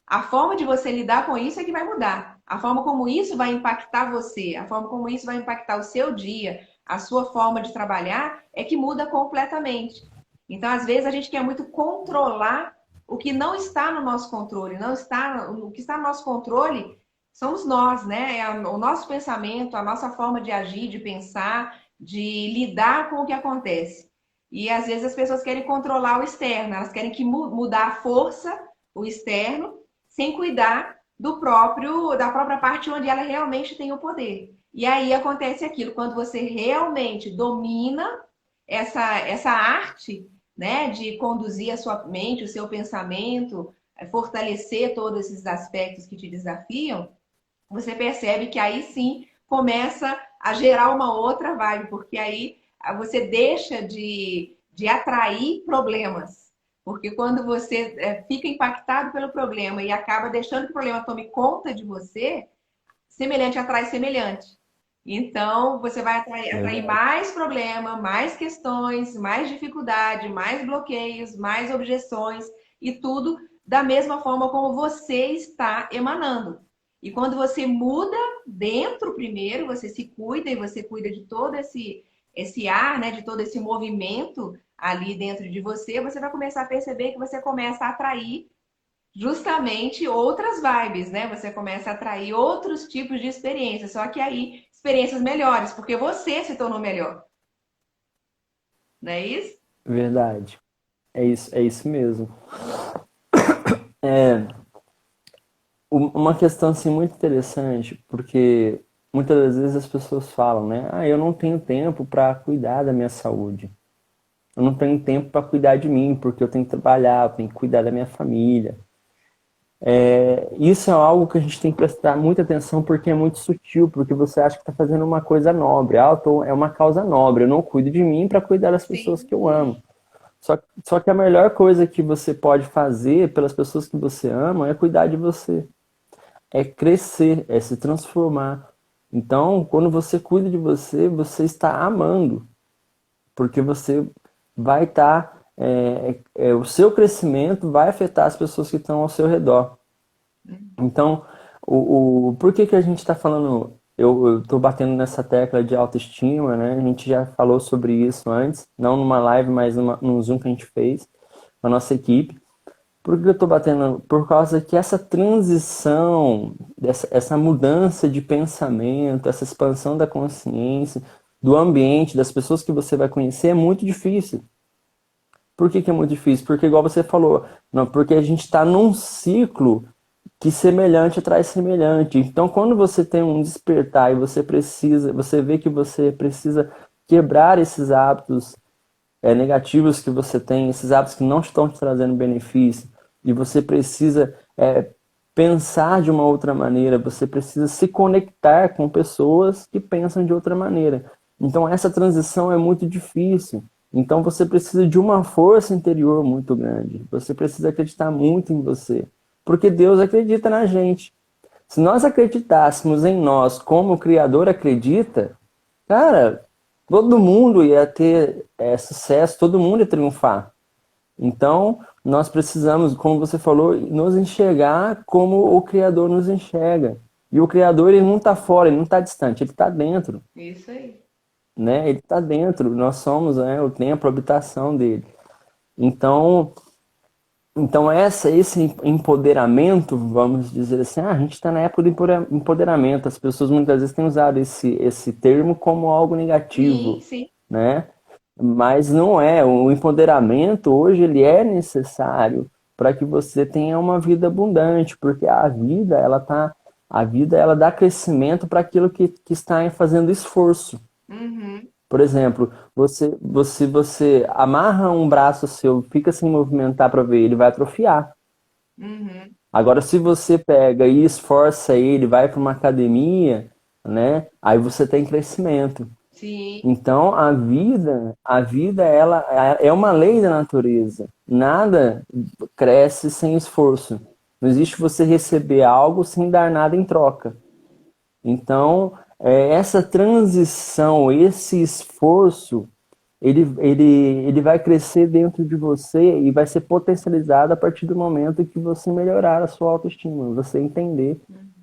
a forma de você lidar com isso é que vai mudar. A forma como isso vai impactar você, a forma como isso vai impactar o seu dia, a sua forma de trabalhar, é que muda completamente. Então, às vezes, a gente quer muito controlar o que não está no nosso controle, não está, o que está no nosso controle somos nós, né? O nosso pensamento, a nossa forma de agir, de pensar, de lidar com o que acontece. E às vezes as pessoas querem controlar o externo, elas querem que mudar a força, o externo, sem cuidar da própria parte onde ela realmente tem o poder. E aí acontece aquilo, quando você realmente domina essa arte, né, de conduzir a sua mente, o seu pensamento, fortalecer todos esses aspectos que te desafiam, você percebe que aí sim começa a gerar uma outra vibe, porque aí você deixa de atrair problemas. Porque quando você fica impactado pelo problema e acaba deixando que o problema tome conta de você, semelhante atrai semelhante. Então, você vai atrair Verdade. mais problema, mais questões, mais dificuldade, mais bloqueios, mais objeções e tudo da mesma forma como você está emanando. E quando você muda dentro primeiro, você se cuida e você cuida de todo esse ar, né, de todo esse movimento ali dentro de você, você vai começar a perceber que você começa a atrair justamente outras vibes, né? Você começa a atrair outros tipos de experiências, só que aí experiências melhores, porque você se tornou melhor, não é isso? Verdade. É isso mesmo. Uma questão assim muito interessante, porque muitas das vezes as pessoas falam, né? Ah, eu não tenho tempo para cuidar da minha saúde. Eu não tenho tempo para cuidar de mim, porque eu tenho que trabalhar, eu tenho que cuidar da minha família. Isso é algo que a gente tem que prestar muita atenção porque é muito sutil, porque você acha que está fazendo uma coisa nobre. É uma causa nobre. Eu não cuido de mim para cuidar das pessoas Sim. que eu amo. Só que a melhor coisa que você pode fazer pelas pessoas que você ama é cuidar de você. É crescer, é se transformar. Então, quando você cuida de você, você está amando, porque você vai estar. O seu crescimento vai afetar as pessoas que estão ao seu redor. Então, por que a gente está falando? Eu estou batendo nessa tecla de autoestima, né? A gente já falou sobre isso antes, não numa live, mas num Zoom que a gente fez com a nossa equipe. Por que eu estou batendo? Por causa que essa transição, essa mudança de pensamento, essa expansão da consciência, do ambiente, das pessoas que você vai conhecer é muito difícil. Por que é muito difícil? Porque, igual você falou, não, porque a gente está num ciclo que semelhante atrai semelhante. Então, quando você tem um despertar e você vê que você precisa quebrar esses hábitos negativos que você tem, esses hábitos que não estão te trazendo benefício, e você precisa pensar de uma outra maneira, você precisa se conectar com pessoas que pensam de outra maneira. Então, essa transição é muito difícil. Então, você precisa de uma força interior muito grande. Você precisa acreditar muito em você. Porque Deus acredita na gente. Se nós acreditássemos em nós como o Criador acredita, cara, todo mundo ia ter sucesso, todo mundo ia triunfar. Então, nós precisamos, como você falou, nos enxergar como o Criador nos enxerga. E o Criador, ele não está fora, ele não está distante, ele está dentro. Isso aí. Né? Ele está dentro, nós somos o templo, a habitação dele. Então esse empoderamento, vamos dizer assim, a gente está na época do empoderamento. As pessoas muitas vezes têm usado esse termo como algo negativo, Sim, sim. né? Mas não é. O empoderamento hoje ele é necessário para que você tenha uma vida abundante, porque a vida ela dá crescimento para aquilo que está fazendo esforço. Uhum, Por exemplo, você amarra um braço seu, fica sem movimentar para ver, ele vai atrofiar. uhum. Agora, se você pega e esforça ele, vai para uma academia, né? Aí você tem crescimento. Sim. Então, a vida, ela é uma lei da natureza. Nada cresce sem esforço. Não existe você receber algo sem dar nada em troca. Então, essa transição, esse esforço, ele vai crescer dentro de você e vai ser potencializado a partir do momento que você melhorar a sua autoestima, você entender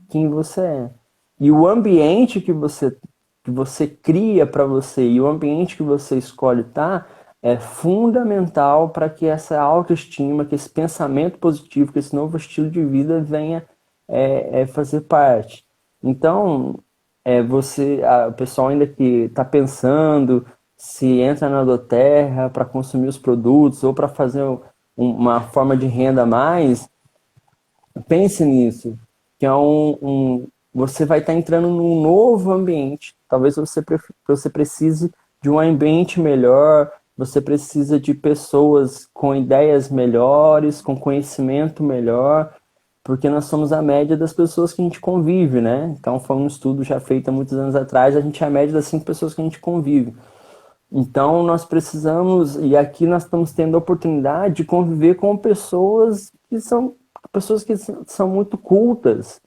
quem você é. E o ambiente que você cria para você e o ambiente que você escolhe estar é fundamental para que essa autoestima, que esse pensamento positivo, que esse novo estilo de vida venha fazer parte. Então, o pessoal ainda que está pensando se entra na Doterra para consumir os produtos ou para fazer uma forma de renda a mais, pense nisso, que você vai estar entrando num novo ambiente. Talvez você precise de um ambiente melhor, você precisa de pessoas com ideias melhores, com conhecimento melhor, porque nós somos a média das pessoas que a gente convive, né? Então, foi um estudo já feito há muitos anos atrás, a gente é a média das 5 pessoas que a gente convive. Então, nós precisamos, e aqui nós estamos tendo a oportunidade de conviver com pessoas que são muito cultas,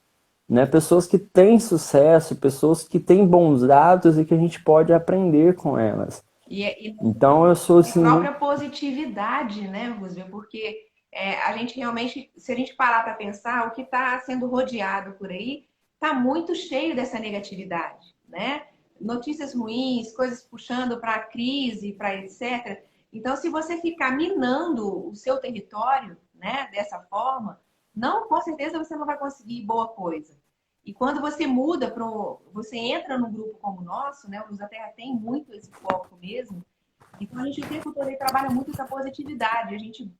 né? Pessoas que têm sucesso, pessoas que têm bons dados e que a gente pode aprender com elas. E Então, eu sou a assim, própria positividade, né, Roosevelt? Porque a gente realmente, se a gente parar para pensar, o que está sendo rodeado por aí está muito cheio dessa negatividade, né? Notícias ruins, coisas puxando para a crise, para etc. Então, se você ficar minando o seu território, né, dessa forma, não, com certeza você não vai conseguir boa coisa. E quando você muda para você entra num grupo como o nosso, né? O Luz da Terra tem muito esse foco mesmo. Então a gente o tempo todo aí trabalha muito essa positividade,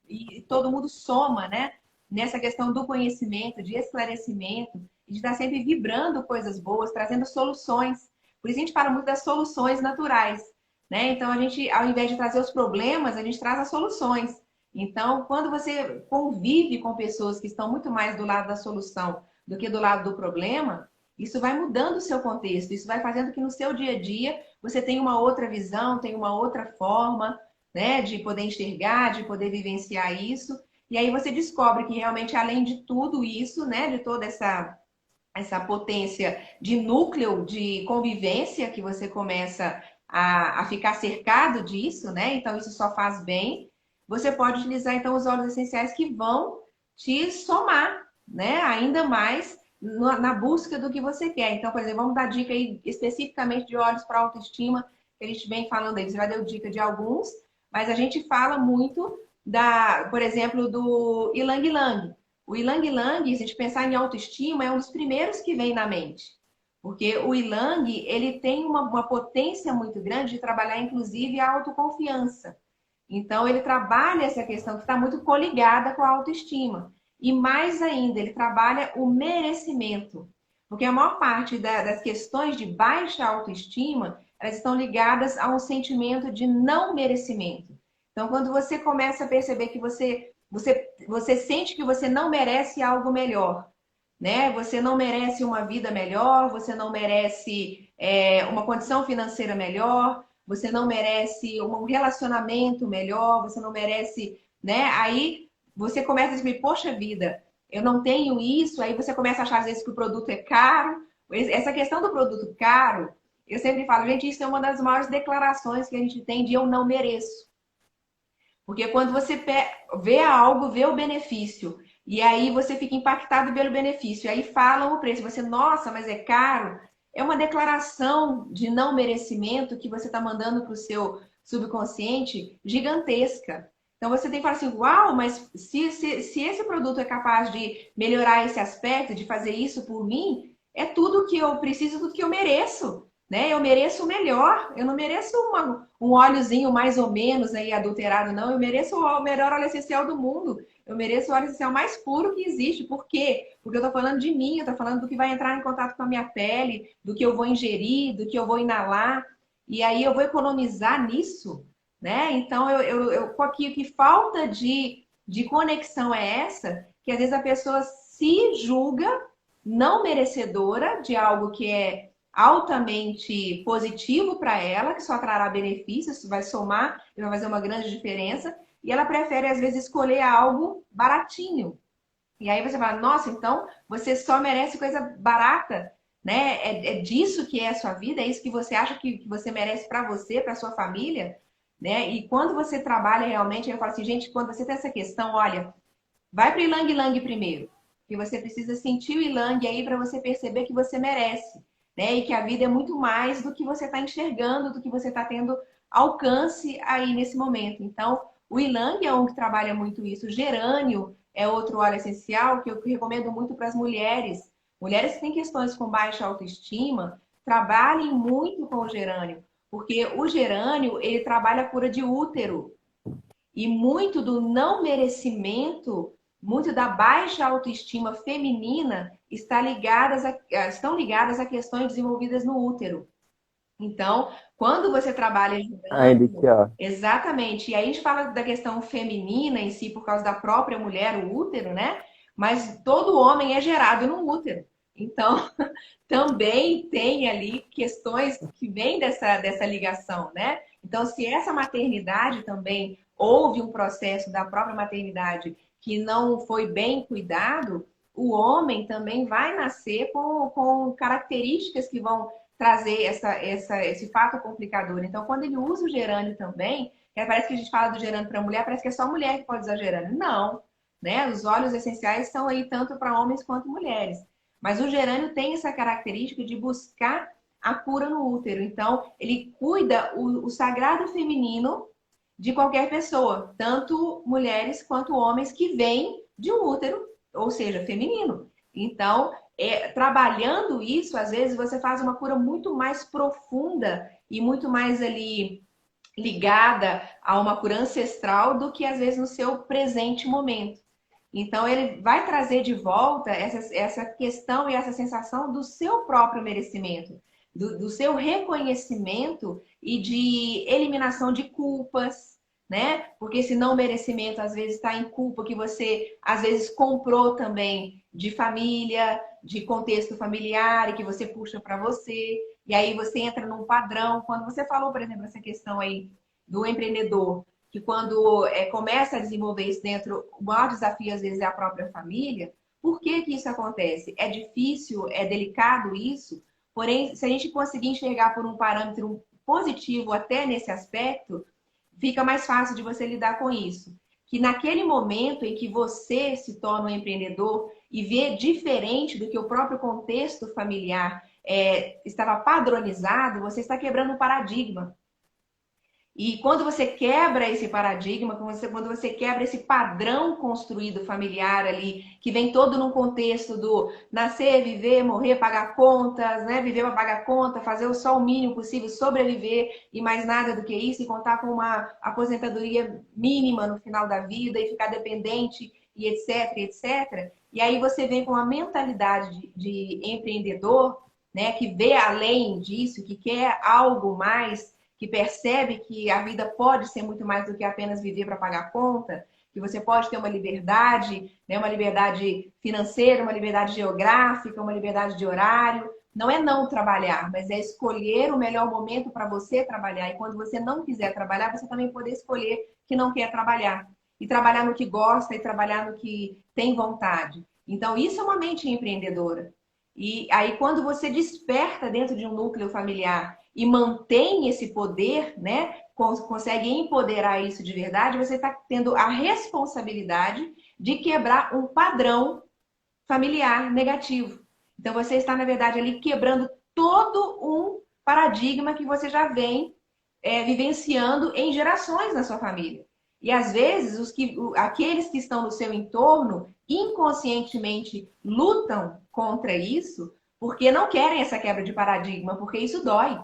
e todo mundo soma, né? Nessa questão do conhecimento, de esclarecimento, e de estar sempre vibrando coisas boas, trazendo soluções. Por isso a gente fala muito das soluções naturais, né? Então a gente, ao invés de trazer os problemas, a gente traz as soluções. Então, quando você convive com pessoas que estão muito mais do lado da solução do que do lado do problema, isso vai mudando o seu contexto, isso vai fazendo que no seu dia a dia você tenha uma outra visão, tenha uma outra forma, né, de poder enxergar, de poder vivenciar isso. E aí você descobre que realmente, além de tudo isso, né, de toda essa potência de núcleo de convivência que você começa a ficar cercado disso, né? Então isso só faz bem. Você pode utilizar então os óleos essenciais que vão te somar, né? Ainda mais na busca do que você quer. Então, por exemplo, vamos dar dica aí especificamente de óleos para autoestima, que a gente vem falando aí. Você já deu dica de alguns, mas a gente fala muito por exemplo, do Ylang Ylang. O Ylang Ylang, se a gente pensar em autoestima, é um dos primeiros que vem na mente. Porque o Ylang, ele tem uma potência muito grande de trabalhar, inclusive, a autoconfiança. Então, ele trabalha essa questão que está muito coligada com a autoestima. E mais ainda, ele trabalha o merecimento. Porque a maior parte das questões de baixa autoestima, elas estão ligadas a um sentimento de não merecimento. Então, quando você começa a perceber que você sente que você não merece algo melhor, né? Você não merece uma vida melhor, você não merece uma condição financeira melhor, você não merece um relacionamento melhor, você não merece, né? Aí você começa a dizer, poxa vida, eu não tenho isso, aí você começa a achar às vezes que o produto é caro. Essa questão do produto caro, eu sempre falo, gente, isso é uma das maiores declarações que a gente tem de eu não mereço. Porque quando você vê algo, vê o benefício, e aí você fica impactado pelo benefício, aí falam o preço, você, nossa, mas é caro. É uma declaração de não merecimento que você está mandando para o seu subconsciente gigantesca. Então você tem que falar assim, uau, mas se esse produto é capaz de melhorar esse aspecto, de fazer isso por mim, é tudo que eu preciso, tudo que eu mereço. Né? Eu mereço o melhor, eu não mereço um óleozinho mais ou menos aí adulterado, não. Eu mereço o melhor óleo essencial do mundo. Eu mereço o óleo essencial mais puro que existe. Por quê? Porque eu tô falando de mim, eu tô falando do que vai entrar em contato com a minha pele, do que eu vou ingerir, do que eu vou inalar. E aí eu vou economizar nisso, né? Então, que falta de conexão é essa? Que às vezes a pessoa se julga não merecedora de algo que é altamente positivo para ela, que só trará benefícios, vai somar e vai fazer uma grande diferença, e ela prefere, às vezes, escolher algo baratinho. E aí você fala, nossa, então você só merece coisa barata, né? É disso que é a sua vida, é isso que você acha que você merece para você, para sua família, né? E quando você trabalha realmente, eu falo assim, gente, quando você tem essa questão, olha, vai para o Ylang Ylang primeiro, que você precisa sentir o Ylang aí para você perceber que você merece, né? E que a vida é muito mais do que você está enxergando, do que você está tendo alcance aí nesse momento. Então, o Ylang é um que trabalha muito isso. O gerânio é outro óleo essencial que eu recomendo muito para as mulheres, Mulheres que têm questões com baixa autoestima, trabalhem muito com o gerânio, porque o gerânio, ele trabalha a cura de útero. E muito do não merecimento, muito da baixa autoestima feminina estão ligadas a questões desenvolvidas no útero. Então, quando você trabalha Ah, ele aqui, gerando, ó. exatamente, e aí a gente fala da questão feminina em si, por causa da própria mulher, o útero, né? Mas todo homem é gerado no útero. Então, também tem ali questões que vêm dessa ligação, né? Então, se essa maternidade também houve um processo da própria maternidade que não foi bem cuidado, o homem também vai nascer com características que vão trazer esse fato complicador. Então, quando ele usa o gerânio também, parece que a gente fala do gerânio para mulher, parece que é só mulher que pode usar gerânio. Não, né? Os óleos essenciais são aí tanto para homens quanto mulheres. Mas o gerânio tem essa característica de buscar a cura no útero. Então, ele cuida o sagrado feminino de qualquer pessoa, tanto mulheres quanto homens que vêm de um útero, ou seja, feminino. Então, trabalhando isso, às vezes você faz uma cura muito mais profunda e muito mais ali ligada a uma cura ancestral do que às vezes no seu presente momento. Então, ele vai trazer de volta essa questão e essa sensação do seu próprio merecimento, do seu reconhecimento e de eliminação de culpas, né? Porque esse não merecimento, às vezes, está em culpa que você, às vezes, comprou também de família, de contexto familiar e que você puxa para você. E aí você entra num padrão. Quando você falou, por exemplo, essa questão aí do empreendedor, que quando começa a desenvolver isso dentro, o maior desafio às vezes é a própria família. Por que que isso acontece? É difícil, é delicado isso, porém, se a gente conseguir enxergar por um parâmetro positivo até nesse aspecto, fica mais fácil de você lidar com isso. Que naquele momento em que você se torna um empreendedor e vê diferente do que o próprio contexto familiar estava padronizado, você está quebrando um paradigma. E quando você quebra esse paradigma, quando você quebra esse padrão construído familiar ali, que vem todo num contexto do nascer, viver, morrer, pagar contas, né? Viver para pagar conta, fazer só o mínimo possível, sobreviver e mais nada do que isso, e contar com uma aposentadoria mínima no final da vida e ficar dependente e etc, etc. E aí você vem com uma mentalidade de empreendedor, né? Que vê além disso, que quer algo mais, que percebe que a vida pode ser muito mais do que apenas viver para pagar conta, que você pode ter uma liberdade, né, uma liberdade financeira, uma liberdade geográfica, uma liberdade de horário. Não é não trabalhar, mas é escolher o melhor momento para você trabalhar. E quando você não quiser trabalhar, você também poder escolher que não quer trabalhar. E trabalhar no que gosta e trabalhar no que tem vontade. Então, isso é uma mente empreendedora. E aí, quando você desperta dentro de um núcleo familiar e mantém esse poder, né? Consegue empoderar isso de verdade, você está tendo a responsabilidade de quebrar um padrão familiar negativo. Então você está, na verdade, ali quebrando todo um paradigma que você já vem vivenciando em gerações na sua família. E às vezes aqueles que estão no seu entorno inconscientemente lutam contra isso porque não querem essa quebra de paradigma, porque isso dói.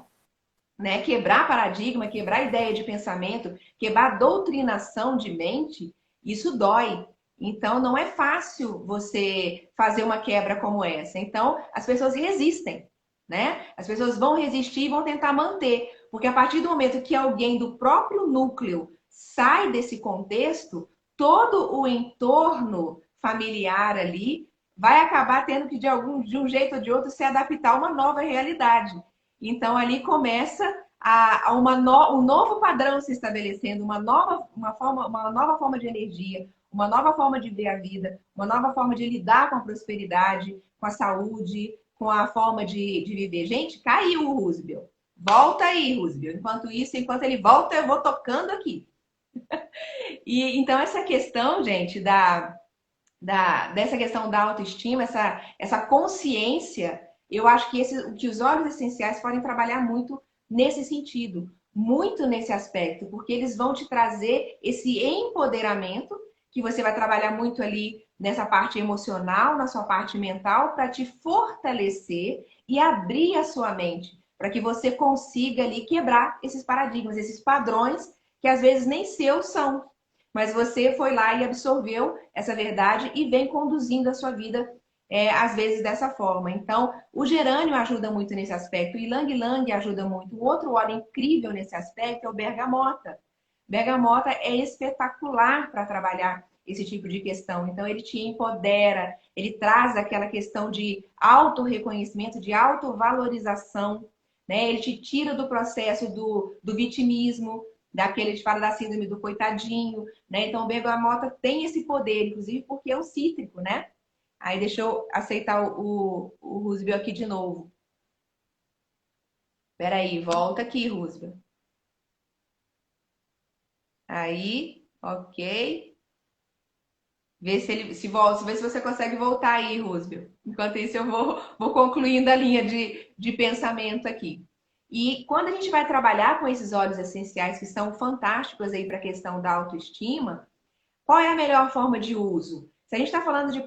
Né? Quebrar paradigma, quebrar ideia de pensamento, quebrar doutrinação de mente, isso dói. Então, não é fácil você fazer uma quebra como essa. Então, as pessoas resistem, né? As pessoas vão resistir e vão tentar manter. Porque a partir do momento que alguém do próprio núcleo sai desse contexto, todo o entorno familiar ali vai acabar tendo que, de um jeito ou de outro, se adaptar a uma nova realidade. Então, ali começa um novo padrão se estabelecendo, uma nova forma de energia, uma nova forma de ver a vida, uma nova forma de lidar com a prosperidade, com a saúde, com a forma de viver. Gente, caiu o Roosevelt. Volta aí, Roosevelt. Enquanto isso, enquanto ele volta, eu vou tocando aqui. E então, essa questão, gente, dessa questão da autoestima, essa consciência, eu acho que os óleos essenciais podem trabalhar muito nesse sentido, muito nesse aspecto, porque eles vão te trazer esse empoderamento, que você vai trabalhar muito ali nessa parte emocional, na sua parte mental, para te fortalecer e abrir a sua mente, para que você consiga ali quebrar esses paradigmas, esses padrões que às vezes nem seus são, mas você foi lá e absorveu essa verdade e vem conduzindo a sua vida, às vezes dessa forma. Então, o gerânio ajuda muito nesse aspecto, o ylang-ylang ajuda muito. O outro óleo incrível nesse aspecto é o bergamota. Bergamota é espetacular para trabalhar esse tipo de questão. Então, ele te empodera, ele traz aquela questão de autorreconhecimento, de autovalorização, né? Ele te tira do processo do vitimismo, daquele que fala da síndrome do coitadinho, né? Então, o bergamota tem esse poder, inclusive porque é um cítrico, né? Aí deixa eu aceitar o Roosevelt aqui de novo. Peraí, volta aqui, Roosevelt. Aí, ok. Vê se ele se volta, vê se você consegue voltar aí, Roosevelt. Enquanto isso, eu vou concluindo a linha de pensamento aqui. E quando a gente vai trabalhar com esses óleos essenciais que são fantásticos aí para a questão da autoestima, qual é a melhor forma de uso? Se a gente está falando de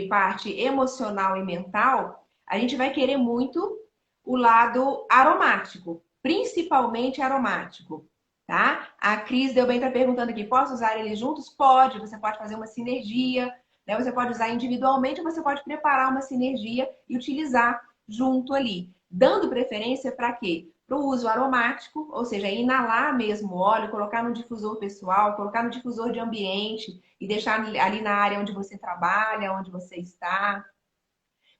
parte emocional e mental, a gente vai querer muito o lado aromático, principalmente aromático, tá? A Cris deu bem estar perguntando aqui, posso usar eles juntos? Pode, você pode fazer uma sinergia, né? Você pode usar individualmente, ou você pode preparar uma sinergia e utilizar junto ali, dando preferência para quê? Para o uso aromático, ou seja, inalar mesmo o óleo, colocar no difusor pessoal, colocar no difusor de ambiente e deixar ali na área onde você trabalha, onde você está.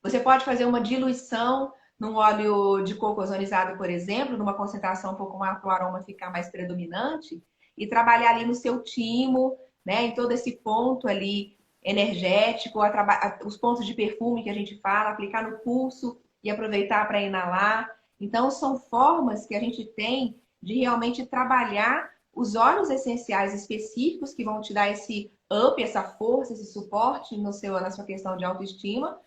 Você pode fazer uma diluição num óleo de coco ozonizado, por exemplo, numa concentração um pouco maior para o aroma ficar mais predominante e trabalhar ali no seu timo, né, em todo esse ponto ali energético, os pontos de perfume que a gente fala, aplicar no pulso e aproveitar para inalar. Então, são formas que a gente tem de realmente trabalhar os óleos essenciais específicos que vão te dar esse up, essa força, esse suporte na sua questão de autoestima,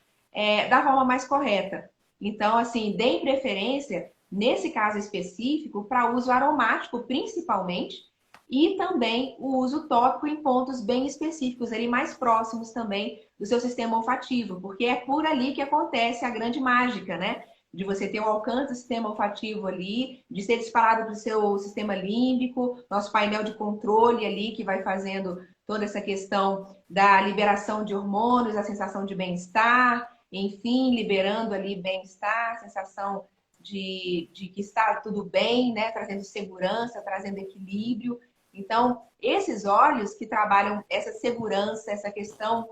da forma mais correta. Então, assim, deem preferência, nesse caso específico, para uso aromático, principalmente, e também o uso tópico em pontos bem específicos, ali mais próximos também do seu sistema olfativo, porque é por ali que acontece a grande mágica, né? De você ter o alcance do sistema olfativo ali, de ser disparado para o seu sistema límbico, nosso painel de controle ali, que vai fazendo toda essa questão da liberação de hormônios, a sensação de bem-estar, enfim, liberando ali bem-estar, sensação de que está tudo bem, né? Trazendo segurança, trazendo equilíbrio. Então, esses óleos que trabalham essa segurança, essa questão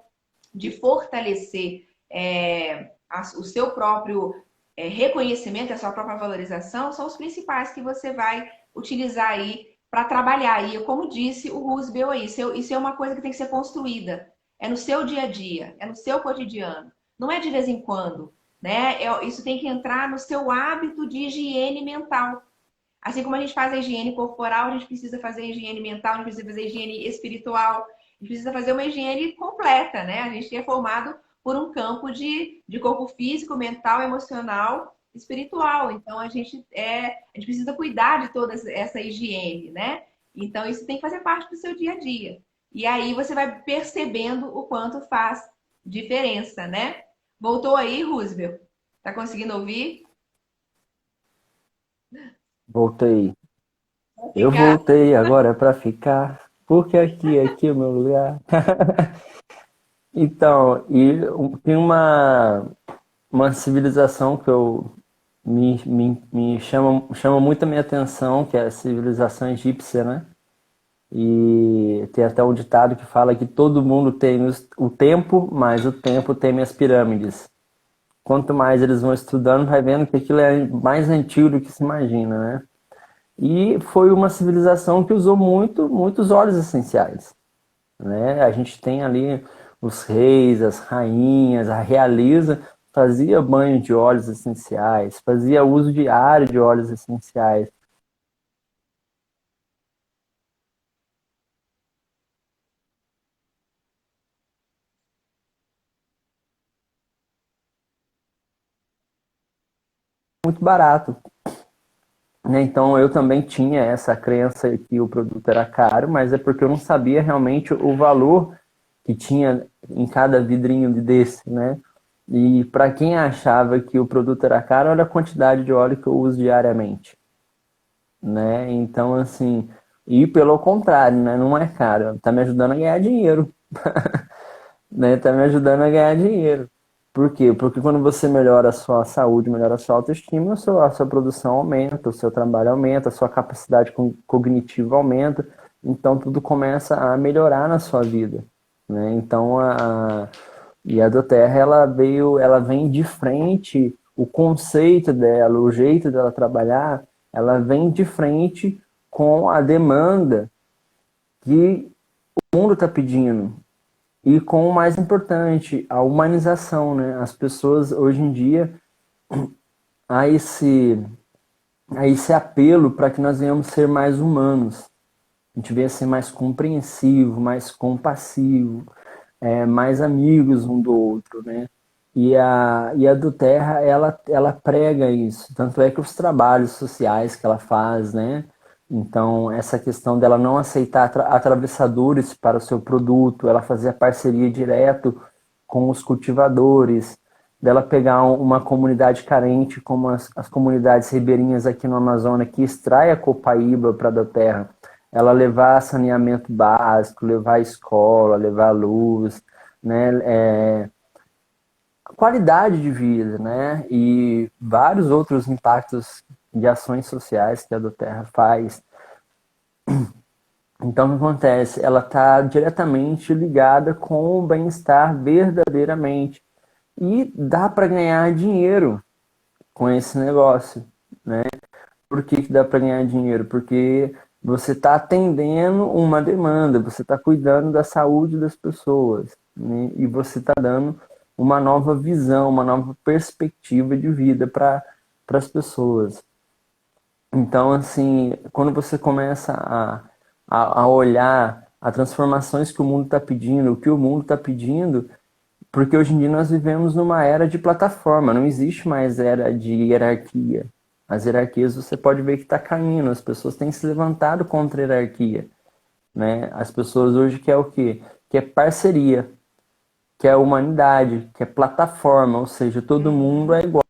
de fortalecer o seu próprio reconhecimento, a sua própria valorização, são os principais que você vai utilizar aí para trabalhar. E como disse o Roosevelt aí, isso é uma coisa que tem que ser construída. É no seu dia a dia, é no seu cotidiano. Não é de vez em quando, né? Isso tem que entrar no seu hábito de higiene mental. Assim como a gente faz a higiene corporal, a gente precisa fazer a higiene mental, a gente precisa fazer a higiene espiritual, a gente precisa fazer uma higiene completa, né? A gente é formado por um campo de corpo físico, mental, emocional, espiritual. Então a gente precisa cuidar de toda essa higiene, né? Então isso tem que fazer parte do seu dia a dia. E aí você vai percebendo o quanto faz diferença, né? Voltou aí, Roosevelt? Tá conseguindo ouvir? Voltei. Eu Fica. voltei agora para ficar, porque aqui é o meu lugar. Então, tem uma civilização que me chama muito a minha atenção, que é a civilização egípcia, né? E tem até um ditado que fala que todo mundo tem o tempo, mas o tempo tem as pirâmides. Quanto mais eles vão estudando, vai vendo que aquilo é mais antigo do que se imagina, né? E foi uma civilização que usou muitos óleos essenciais, né? A gente tem ali os reis, as rainhas, a realeza fazia banho de óleos essenciais, fazia uso diário de óleos essenciais. Muito barato, né? Então eu também tinha essa crença que o produto era caro, mas é porque eu não sabia realmente o valor que tinha em cada vidrinho desse, né? E para quem achava que o produto era caro, olha a quantidade de óleo que eu uso diariamente, né? Então, assim, e pelo contrário, né? Não é caro, tá me ajudando a ganhar dinheiro, né? Tá me ajudando a ganhar dinheiro. Por quê? Porque quando você melhora a sua saúde, melhora a sua autoestima, a sua produção aumenta, o seu trabalho aumenta, a sua capacidade cognitiva aumenta, então tudo começa a melhorar na sua vida, né? Então, e a doTERRA, ela vem de frente, o conceito dela, o jeito dela trabalhar, ela vem de frente com a demanda que o mundo está pedindo. E com o mais importante, a humanização, né? As pessoas hoje em dia há esse apelo para que nós venhamos ser mais humanos. A gente venha ser mais compreensivo, mais compassivo, mais amigos um do outro, né? E a doTERRA, ela prega isso. Tanto é que os trabalhos sociais que ela faz, né? Então, essa questão dela não aceitar atravessadores para o seu produto, ela fazer a parceria direto com os cultivadores, dela pegar uma comunidade carente, como as comunidades ribeirinhas aqui no Amazonas, que extrai a copaíba para a doTERRA, ela levar saneamento básico, levar escola, levar luz, né? Qualidade de vida, né? E vários outros impactos de ações sociais que a doTERRA faz. Então, o que acontece? Ela está diretamente ligada com o bem-estar verdadeiramente. E dá para ganhar dinheiro com esse negócio, né? Por que dá para ganhar dinheiro? Porque você está atendendo uma demanda, você está cuidando da saúde das pessoas, né? E você está dando uma nova visão, uma nova perspectiva de vida para as pessoas. Então, assim, quando você começa a olhar as transformações que o mundo está pedindo, o que o mundo está pedindo, porque hoje em dia nós vivemos numa era de plataforma, não existe mais era de hierarquia. As hierarquias você pode ver que está caindo, as pessoas têm se levantado contra a hierarquia, né? As pessoas hoje querem o quê? Quer parceria, quer humanidade, quer plataforma, ou seja, todo mundo é igual.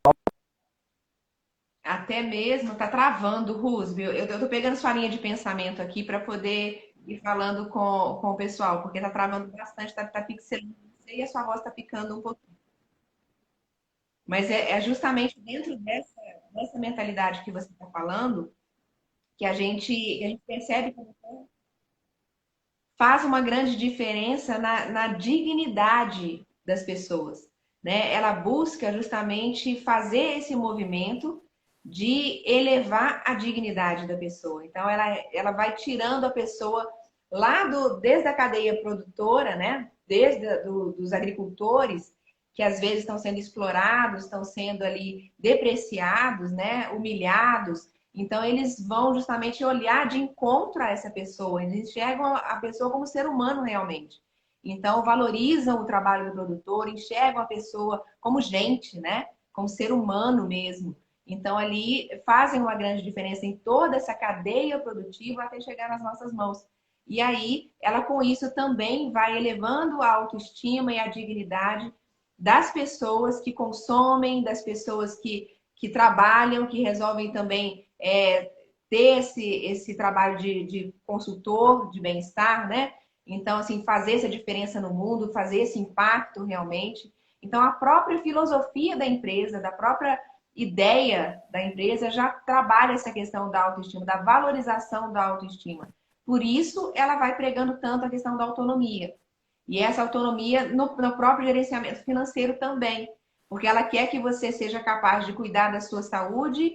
Até mesmo tá travando, Rusbio. Eu tô pegando sua linha de pensamento aqui para poder ir falando com o pessoal, porque tá travando bastante, tá pixelando você e a sua voz tá picando um pouquinho. Mas é justamente dentro dessa mentalidade que você está falando que a gente percebe que faz uma grande diferença na dignidade das pessoas, né? Ela busca justamente fazer esse movimento de elevar a dignidade da pessoa. Então, ela vai tirando a pessoa lá desde a cadeia produtora, né? Dos agricultores, que às vezes estão sendo explorados, estão sendo ali depreciados, né? Humilhados. Então, eles vão justamente olhar de encontro a essa pessoa, eles enxergam a pessoa como ser humano realmente. Então, valorizam o trabalho do produtor, enxergam a pessoa como gente, né? Como ser humano mesmo. Então, ali fazem uma grande diferença em toda essa cadeia produtiva até chegar nas nossas mãos. E aí, ela com isso também vai elevando a autoestima e a dignidade das pessoas que consomem, das pessoas que trabalham, que resolvem também ter esse trabalho de consultor de bem-estar, né? Então, assim, fazer essa diferença no mundo, fazer esse impacto realmente. Então, a própria filosofia da empresa, da própria ideia da empresa já trabalha essa questão da autoestima, da valorização da autoestima. Por isso, ela vai pregando tanto a questão da autonomia. E essa autonomia no próprio gerenciamento financeiro também. Porque ela quer que você seja capaz de cuidar da sua saúde,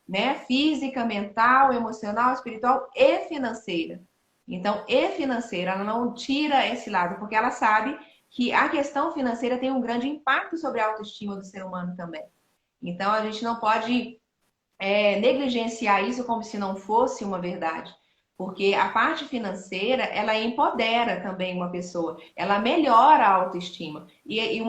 né? Física, mental, emocional, espiritual e financeira. Então, e financeira, ela não tira esse lado, porque ela sabe que a questão financeira tem um grande impacto sobre a autoestima do ser humano também. Então, a gente não pode negligenciar isso como se não fosse uma verdade. Porque a parte financeira, ela empodera também uma pessoa, ela melhora a autoestima. E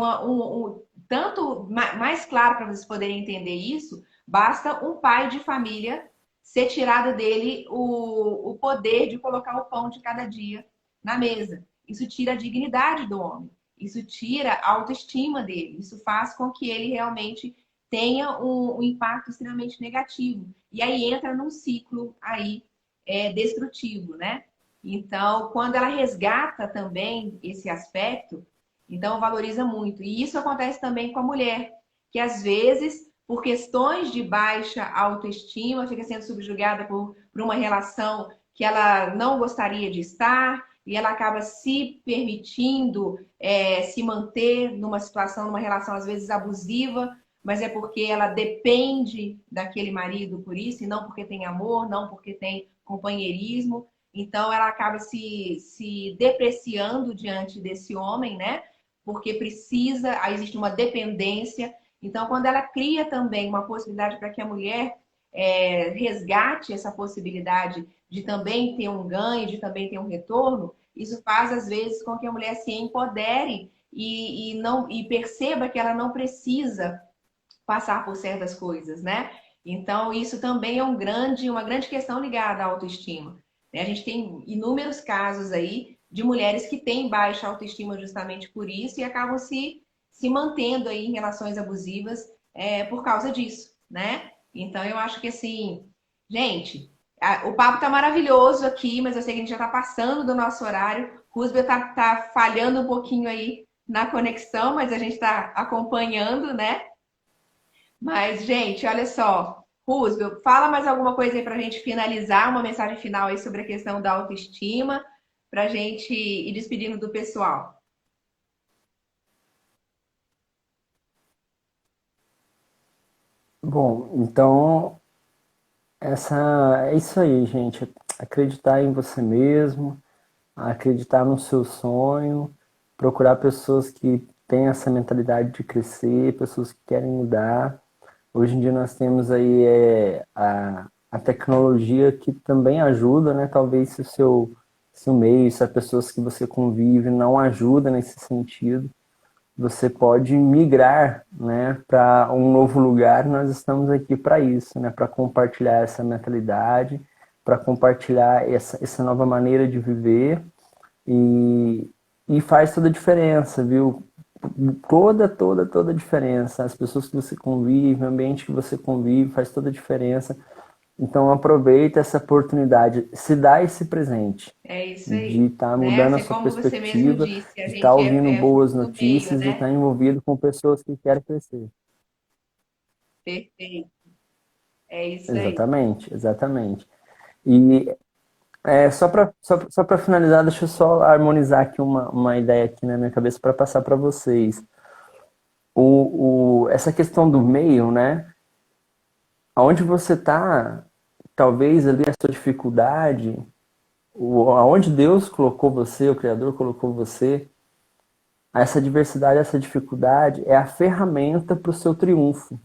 tanto mais claro para vocês poderem entender isso, basta um pai de família ser tirado dele o poder de colocar o pão de cada dia na mesa. isso tira a dignidade do homem, isso tira a autoestima dele, isso faz com que ele realmente tenha um impacto extremamente negativo. E aí entra num ciclo aí destrutivo, né? Então, quando ela resgata também esse aspecto, então valoriza muito. E isso acontece também com a mulher, que às vezes, por questões de baixa autoestima, fica sendo subjugada por uma relação que ela não gostaria de estar, e ela acaba se permitindo se manter numa situação, numa relação às vezes abusiva, mas é porque ela depende daquele marido por isso, e não porque tem amor, não porque tem companheirismo. Então ela acaba se depreciando diante desse homem, né? Porque precisa, aí existe uma dependência. Então, quando ela cria também uma possibilidade para que a mulher resgate essa possibilidade de também ter um ganho, de também ter um retorno, isso faz, às vezes, com que a mulher se empodere e perceba que ela não precisa passar por certas coisas, né? Então, isso também é uma grande questão ligada à autoestima. A gente tem inúmeros casos aí de mulheres que têm baixa autoestima justamente por isso e acabam se mantendo aí em relações abusivas por causa disso, né? Então, eu acho que assim, gente, o papo tá maravilhoso aqui, mas eu sei que a gente já tá passando do nosso horário. Rusbel tá falhando um pouquinho aí na conexão, mas a gente tá acompanhando, né? Mas, gente, olha só. Roosevelt, fala mais alguma coisa aí para a gente finalizar, uma mensagem final aí sobre a questão da autoestima, para a gente ir despedindo do pessoal. Bom, então é isso aí, gente. Acreditar em você mesmo, acreditar no seu sonho, procurar pessoas que têm essa mentalidade de crescer, pessoas que querem mudar. Hoje em dia nós temos aí a tecnologia que também ajuda, né? Talvez se o meio, se as pessoas que você convive não ajuda nesse sentido, você pode migrar, né, para um novo lugar. Nós estamos aqui para isso, né, para compartilhar essa mentalidade, para compartilhar essa nova maneira de viver e, e faz toda a diferença, viu? Toda a diferença. As pessoas que você convive, o ambiente que você convive, faz toda a diferença. Então aproveita essa oportunidade, se dá esse presente É isso de aí, estar né? mudando a Assim, sua como você mesmo perspectiva, disse, a de estar gente ouvindo é boas fruto do meio, notícias e né? estar envolvido com pessoas que querem crescer. Perfeito. É isso aí. Exatamente, exatamente. E só para finalizar, deixa eu só harmonizar aqui uma ideia aqui na minha cabeça para passar para vocês. Essa questão do meio, né? Aonde você está, talvez ali a sua dificuldade, aonde Deus colocou você, o Criador colocou você, essa diversidade, essa dificuldade é a ferramenta para o seu triunfo,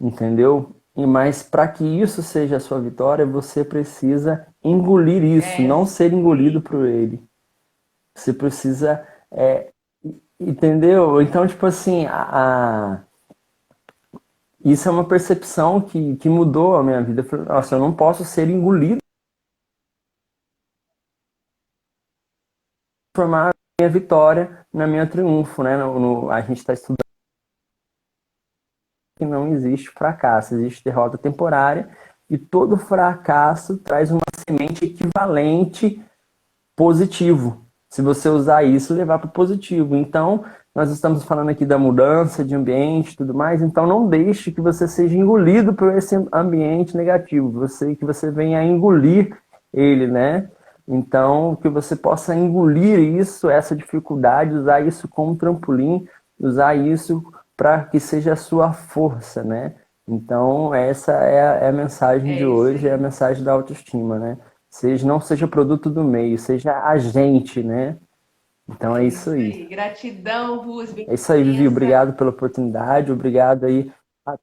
entendeu? Mas para que isso seja a sua vitória, você precisa engolir isso, É não isso ser engolido aí. por ele. Você precisa, entendeu? Então, tipo assim, isso é uma percepção que mudou a minha vida. Eu falei, nossa, eu não posso ser engolido, transformar a minha vitória na minha triunfo, né? A gente está estudando que não existe fracasso, existe derrota temporária e todo fracasso traz uma semente equivalente positivo. Se você usar isso, levar para o positivo. Então, nós estamos falando aqui da mudança de ambiente e tudo mais, então não deixe que você seja engolido por esse ambiente negativo, que você venha a engolir ele, né? Então, que você possa engolir isso, essa dificuldade, usar isso como trampolim, usar isso para que seja a sua força, né? Então, essa é a mensagem de É isso hoje, é a aí. mensagem da autoestima, né? Não seja produto do meio, seja agente, né? Então É é isso isso aí. aí. Gratidão, Rusbel, É isso aí, Vivi. presença. Obrigado pela oportunidade, obrigado aí a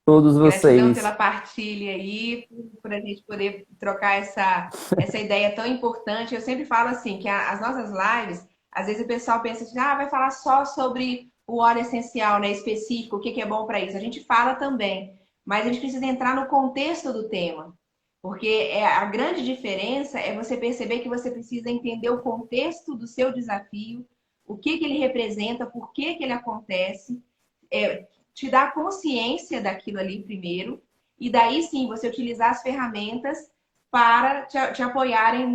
todos Gratidão pela vocês. partilha aí, por a gente poder trocar essa ideia tão importante. Eu sempre falo assim, que as nossas lives, às vezes o pessoal pensa assim, vai falar só sobre o óleo essencial, né, específico, o que é bom para isso. A gente fala também, mas a gente precisa entrar no contexto do tema. Porque a grande diferença é você perceber que você precisa entender o contexto do seu desafio, o que ele representa, por que ele acontece, te dar consciência daquilo ali primeiro, e daí sim você utilizar as ferramentas para te apoiarem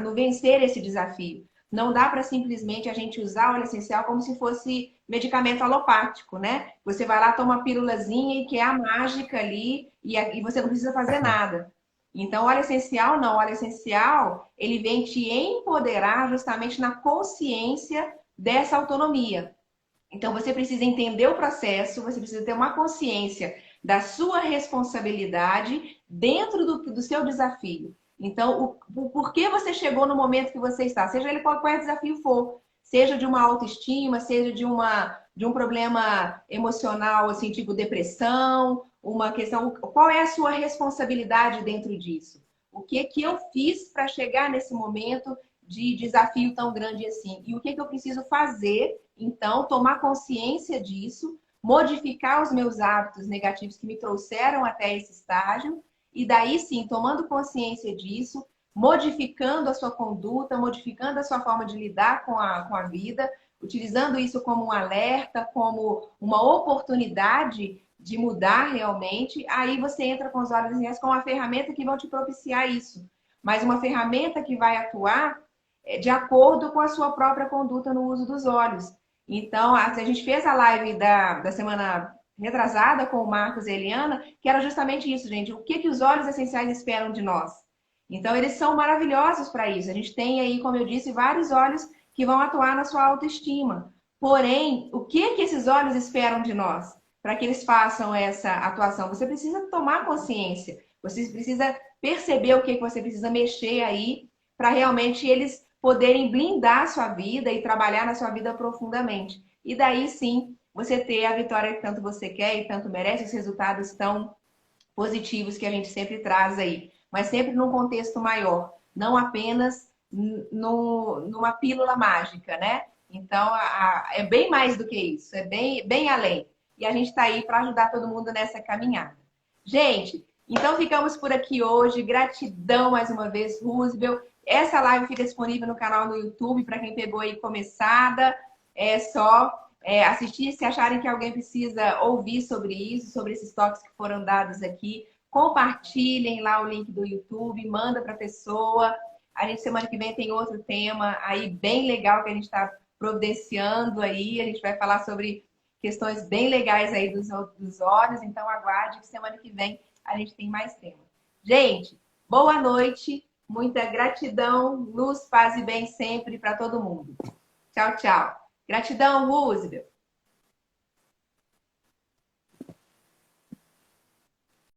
no vencer esse desafio. Não dá para simplesmente a gente usar o óleo essencial como se fosse medicamento alopático, né? Você vai lá, toma uma pílulazinha e que é a mágica ali e você não precisa fazer nada. Então, óleo essencial não. O óleo essencial, ele vem te empoderar justamente na consciência dessa autonomia. Então, você precisa entender o processo, você precisa ter uma consciência da sua responsabilidade dentro do seu desafio. Então, o porquê você chegou no momento que você está, seja ele qualquer desafio for, seja de uma autoestima, seja de um problema emocional, assim, tipo depressão, uma questão, qual é a sua responsabilidade dentro disso? O que eu fiz para chegar nesse momento de desafio tão grande assim? E o que eu preciso fazer, então, tomar consciência disso, modificar os meus hábitos negativos que me trouxeram até esse estágio, e daí sim, tomando consciência disso, modificando a sua conduta, modificando a sua forma de lidar com a vida, utilizando isso como um alerta, como uma oportunidade de mudar realmente, aí você entra com os olhos em com uma ferramenta que vão te propiciar isso. Mas uma ferramenta que vai atuar de acordo com a sua própria conduta no uso dos olhos. Então, a gente fez a live da semana retrasada com o Marcos e a Eliana, que era justamente isso, gente. O que os óleos essenciais esperam de nós? Então, eles são maravilhosos para isso. A gente tem aí, como eu disse, vários óleos que vão atuar na sua autoestima. Porém, o que esses óleos esperam de nós? Para que eles façam essa atuação, você precisa tomar consciência. Você precisa perceber o que você precisa mexer aí para realmente eles poderem blindar a sua vida e trabalhar na sua vida profundamente. E daí sim, você ter a vitória que tanto você quer e tanto merece, os resultados tão positivos que a gente sempre traz aí. Mas sempre num contexto maior, não apenas numa pílula mágica, né? Então, é bem mais do que isso, é bem além. E a gente está aí para ajudar todo mundo nessa caminhada. Gente, então ficamos por aqui hoje. Gratidão mais uma vez, Roosevelt. Essa live fica disponível no canal no YouTube para quem pegou aí começada. É só assistir. Se acharem que alguém precisa ouvir sobre isso, sobre esses toques que foram dados aqui, compartilhem lá o link do YouTube, manda para a pessoa. A gente semana que vem tem outro tema aí bem legal que a gente está providenciando aí. A gente vai falar sobre questões bem legais aí dos olhos. Então aguarde que semana que vem a gente tem mais tema. Gente, boa noite. Muita gratidão, luz, paz e bem sempre para todo mundo. Tchau, tchau. Gratidão, Roosevelt.